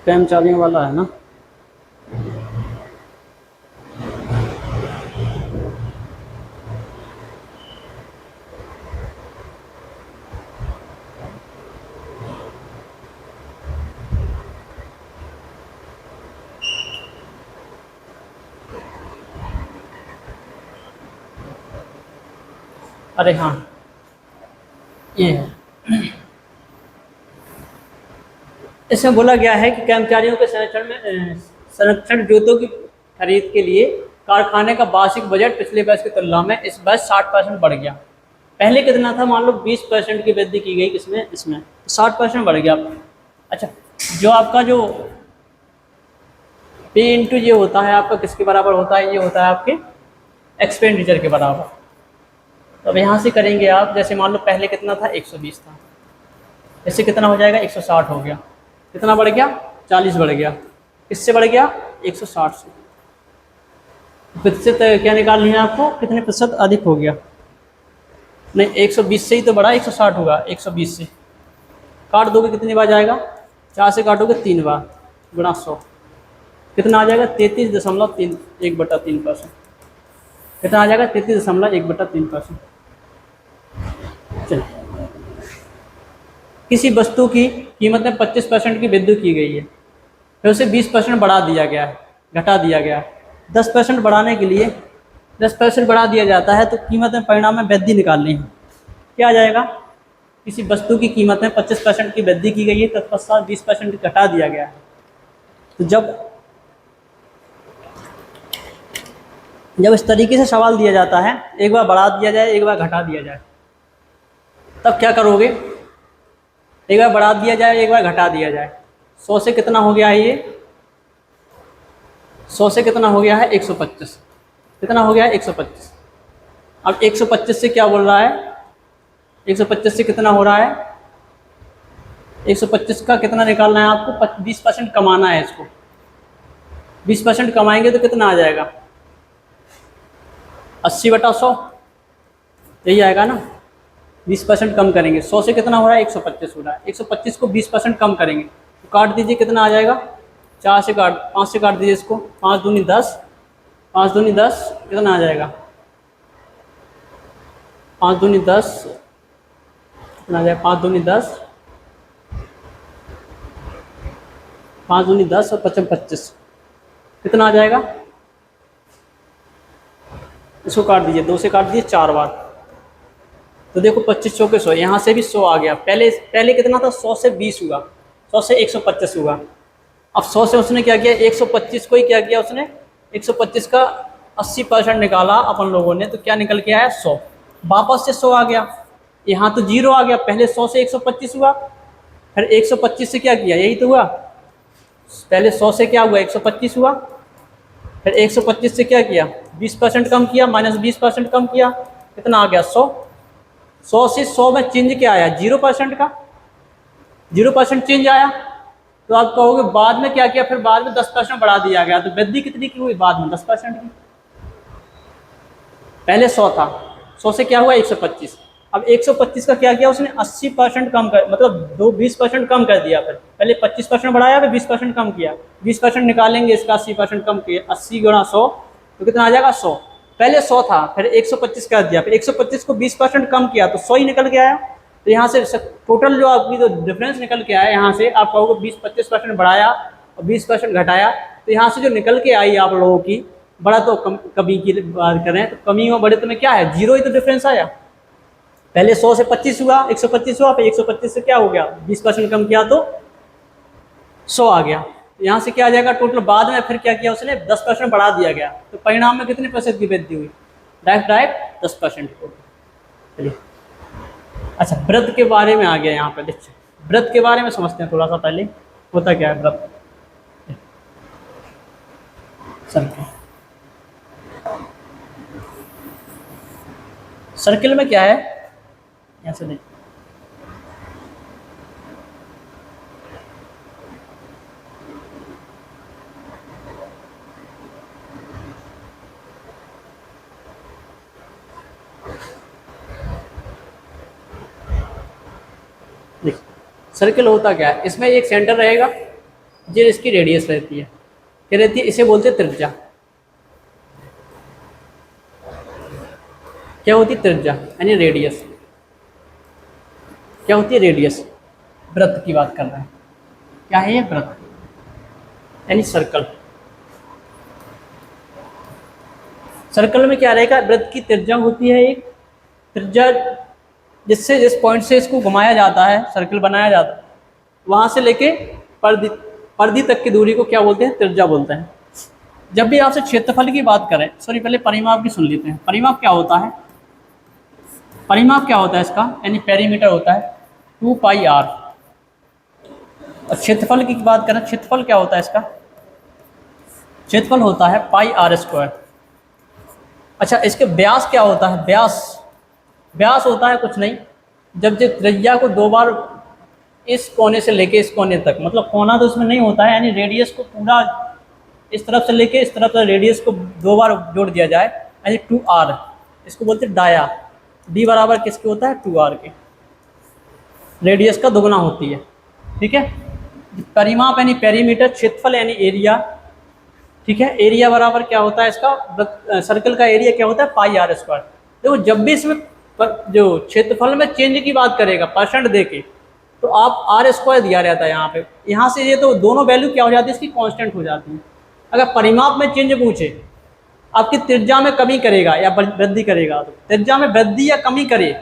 टाइम चार्जिंग वाला है ना? अरे हाँ, ये है। इसमें बोला गया है कि कर्मचारियों के संरक्षण जूतों की खरीद के लिए कारखाने का वार्षिक बजट पिछले वर्ष की तुलना में इस वर्ष 60% बढ़ गया। पहले कितना था? मान लो 20% की वृद्धि की गई, किसमें? इसमें 60% बढ़ गया। अच्छा, जो आपका जो पे इंटू ये होता है आपका किसके बराबर होता है? ये होता है आपके एक्सपेंडिचर के बराबर। तो अब यहाँ से करेंगे आप, जैसे मान लो पहले कितना था? 120 था, इससे कितना हो जाएगा? 160 हो गया। कितना बढ़ गया? 40 बढ़ गया। किससे बढ़ गया? 160 से। प्रतिशत क्या निकालनी है आपको? कितने प्रतिशत अधिक हो गया? नहीं, 120 से ही तो बढ़ा, 160 होगा। 120 से काट दोगे कितनी बार जाएगा? 4 से काटोगे 3 बार, गुणा 100 कितना आ जाएगा? 33.3 1/3%। कितना आ जाएगा? 33.1/3%। चलिए, किसी वस्तु की कीमत में 25% की वृद्धि की गई है, फिर उसे 20% बढ़ा दिया गया है, घटा दिया गया है। 10% बढ़ाने के लिए 10% बढ़ा दिया जाता है, तो कीमत में परिणाम में वृद्धि निकालनी है। क्या आ जाएगा? किसी वस्तु की कीमत में 25% की वृद्धि की गई है, तत्पश्चात 20% घटा दिया गया है। तो जब इस तरीके से सवाल दिया जाता है, एक बार बढ़ा दिया जाए, एक बार घटा दिया जाए, तब क्या करोगे? एक बार बढ़ा दिया जाए, एक बार घटा दिया जाए। 100 से कितना हो गया है? ये 100 से कितना हो गया है? 125। कितना हो गया है? 125। अब 125 से क्या बोल रहा है? 125 से कितना हो रहा है? 125 का कितना निकालना है आपको? 20% कमाना है इसको। 20% कमाएंगे तो कितना आ जाएगा? 80/100, यही आएगा ना। 20% कम करेंगे, 100 से कितना हो रहा है? 125 हो रहा है। 125 को 20% कम करेंगे तो काट दीजिए, कितना आ जाएगा? 5 से काट दीजिए इसको। 5 दूनी 10, 5 दूनी 10, कितना आ जाएगा? 5 दूनी 10, कितना आ जाएगा? 5 दूनी 10, 5 दूनी 10 और 55 25, कितना आ जाएगा? इसको काट दीजिए, 2 से काट दीजिए 4 बार, तो देखो 25 चौके 100, यहाँ से भी 100 आ गया। पहले कितना था? 100 से 20 हुआ, 100 से 125 हुआ। अब 100 से उसने क्या किया? 125 को ही क्या किया उसने? 125 का 80% निकाला अपन लोगों ने, तो क्या निकल के आया? 100। वापस से 100 आ गया, यहाँ तो 0 आ गया। पहले 100 से 125 हुआ, फिर 125 से क्या किया? यही तो हुआ। पहले 100 से क्या हुआ? 125 हुआ, फिर 125 से क्या किया? 20% कम किया, -20% कम किया, कितना आ गया? 100। 100 से 100 में चेंज क्या आया? 0% का 0% चेंज आया। तो आप कहोगे बाद में क्या किया? फिर बाद में 10% बढ़ा दिया गया। तो वृद्धि कितनी की हुई? बाद में 10% की। पहले 100 था, 100 से क्या हुआ? 125। अब 125 का क्या किया उसने? 80% कम कर, मतलब 20% कम कर दिया। फिर पहले 25% बढ़ाया, फिर 20% कम किया। 20% निकालेंगे इसका, 80% कम किया। 80 गुणा 100 तो कितना आ जाएगा? 100। पहले 100 था, फिर 125 कर दिया, फिर 125 को 20% कम किया तो 100 ही निकल के आया। तो यहाँ से टोटल जो आपकी जो डिफरेंस निकल के आया, यहाँ से आप कहोगे 20-25% बढ़ाया और 20% घटाया, तो यहाँ से जो निकल के आई आप लोगों की, बड़ा तो कमी की बात करें तो कमी और बड़े तो में क्या है? 0 ही तो डिफरेंस आया। पहले 100 से 25 हुआ, 125 हुआ, फिर 125 से क्या हो गया? 20% कम किया तो 100 आ गया। यहाँ से क्या आ जाएगा टोटल? बाद में फिर क्या किया उसने? 10% बढ़ा दिया गया। तो परिणाम में कितने प्रतिशत की वृद्धि हुई? डायरेक्ट 10% चलिए। अच्छा, वृत्त के बारे में आ गया यहाँ पे। देखिए वृत्त के बारे में समझते हैं थोड़ा सा पहले, होता क्या है वृत्त। सर्किल, सर्किल में क्या है, यहाँ से देखिए सर्किल होता क्या है, इसमें एक सेंटर रहेगा जो इसकी रेडियस रहती है, क्या रहती है, इसे बोलते हैं त्रिज्या। क्या होती है त्रिज्या यानी रेडियस, क्या होती है रेडियस। वृत्त की बात कर रहे हैं, क्या है ये वृत्त यानी सर्कल। सर्कल में क्या रहेगा, वृत्त की त्रिज्या होती है एक त्रिज्या, जिससे जिस पॉइंट से इसको घुमाया जाता है, सर्कल बनाया जाता है, वहाँ से लेके परिधि तक की दूरी को क्या बोलते हैं, त्रिज्या बोलते हैं। जब भी आपसे क्षेत्रफल की बात करें, सॉरी पहले परिमाप की सुन लेते हैं। परिमाप क्या होता है, परिमाप क्या होता है इसका, यानी पेरीमीटर होता है 2πr। और क्षेत्रफल की बात करें, क्षेत्रफल क्या होता है इसका, क्षेत्रफल होता है πr²। अच्छा, इसके व्यास क्या होता है, व्यास होता है कुछ नहीं, जब जो त्रिज्या को दो बार इस कोने से लेके इस कोने तक, मतलब कोना तो इसमें नहीं होता है, यानी रेडियस को पूरा इस तरफ से लेके इस तरफ से रेडियस को दो बार जोड़ दिया जाए, यानी 2r, इसको बोलते हैं डाया। d बराबर किसके होता है, 2r के, रेडियस का दोगुना होती है, ठीक है। परिमाप यानी पेरीमीटर, क्षेत्रफल यानी एरिया, ठीक है। एरिया बराबर क्या होता है इसका, सर्कल का एरिया क्या होता है, πr²। देखो जब भी इसमें जो क्षेत्रफल में चेंज की बात करेगा परसेंट दे के, तो आप r² दिया रहता है यहाँ पे, यहाँ से ये तो दोनों वैल्यू क्या हो जाती है इसकी, कांस्टेंट हो जाती है। अगर परिमाप में चेंज पूछे, आपकी त्रिज्या में कमी करेगा या वृद्धि करेगा, तो त्रिज्या में वृद्धि या कमी करे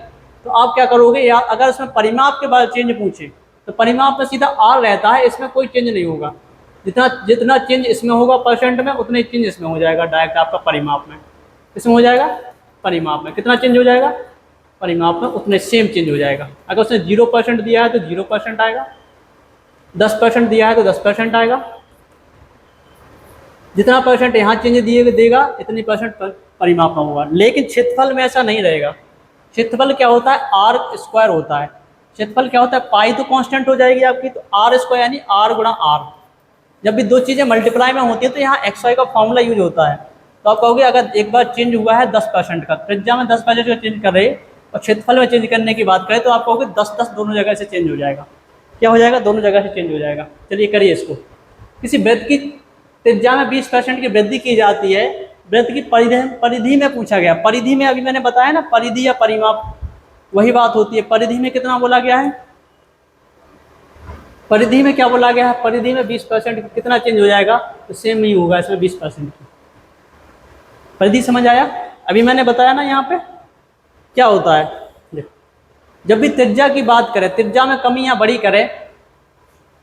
तो आप क्या करोगे, या अगर इसमें परिमाप के बाद चेंज पूछे तो परिमाप में सीधा r रहता है, इसमें कोई चेंज नहीं होगा। जितना चेंज इसमें होगा परसेंट में, उतना ही चेंज इसमें हो जाएगा डायरेक्ट आपका परिमाप में। इसमें हो जाएगा परिमाप में कितना चेंज हो जाएगा, परिमाप में उतने सेम चेंज हो जाएगा। अगर उसने 0% दिया है तो 0% आएगा, 10% दिया है तो 10% आएगा, जितना परसेंट यहाँ चेंज देगा इतनी परसेंट परिमाप में होगा। लेकिन क्षेत्रफल में ऐसा नहीं रहेगा। क्षेत्रफल क्या होता है, r² होता है। क्षेत्रफल क्या होता है, पाई तो कांस्टेंट हो जाएगी आपकी, तो r² यानी r गुणा r। जब भी दो चीज़ें मल्टीप्लाई में होती है तो यहाँ xy का फॉर्मूला यूज होता है। तो आप कहोगे अगर एक बार चेंज हुआ है 10% का, त्रिज्या में 10% का चेंज कर रहे और क्षेत्रफल में चेंज करने की बात करें, तो आप कहोगे 10-10 दोनों जगह से चेंज हो जाएगा। क्या हो जाएगा, दोनों जगह से चेंज हो जाएगा। चलिए करिए इसको। किसी वृत्त की त्रिज्या में 20% की वृद्धि की जाती है, वृत्त की परिधि में पूछा गया। परिधि में अभी मैंने बताया ना, परिधि या परिमाप वही बात होती है। परिधि में कितना बोला गया है, परिधि में क्या बोला गया है, परिधि में 20% कितना चेंज हो जाएगा, तो सेम नहीं होगा इसमें 20% की। परिधि समझ आया। अभी मैंने बताया ना यहाँ पे क्या होता है, देखो जब भी त्रिज्या की बात करें, त्रिज्या में कमी या बड़ी करें,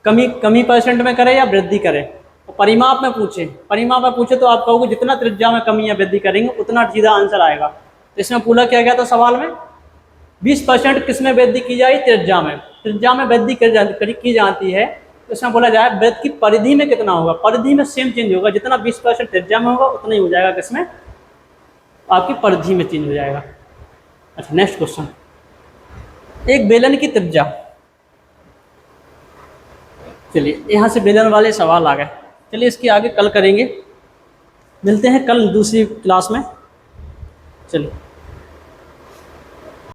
कमी परसेंट में करें या वृद्धि करें, तो परिमाप में पूछे तो आप कहोगे जितना त्रिज्या में कमी या वृद्धि करेंगे उतना सीधा आंसर आएगा। तो इसमें पूरा क्या गया था सवाल में, 20% किसमें वृद्धि की जाए, त्रिज्या में। त्रिज्या में वृद्धि की जाती है, तो इसमें बोला जाए वृत्त की परिधि में कितना होगा। परिधि में सेम चेंज होगा, जितना 20% त्रिज्या में होगा उतना ही हो जाएगा किसमें, आपकी परिधि में चेंज हो जाएगा। अच्छा नेक्स्ट क्वेश्चन, एक बेलन की त्रिज्या। चलिए यहाँ से बेलन वाले सवाल आ गए। चलिए इसके आगे कल करेंगे, मिलते हैं कल दूसरी क्लास में। चलिए।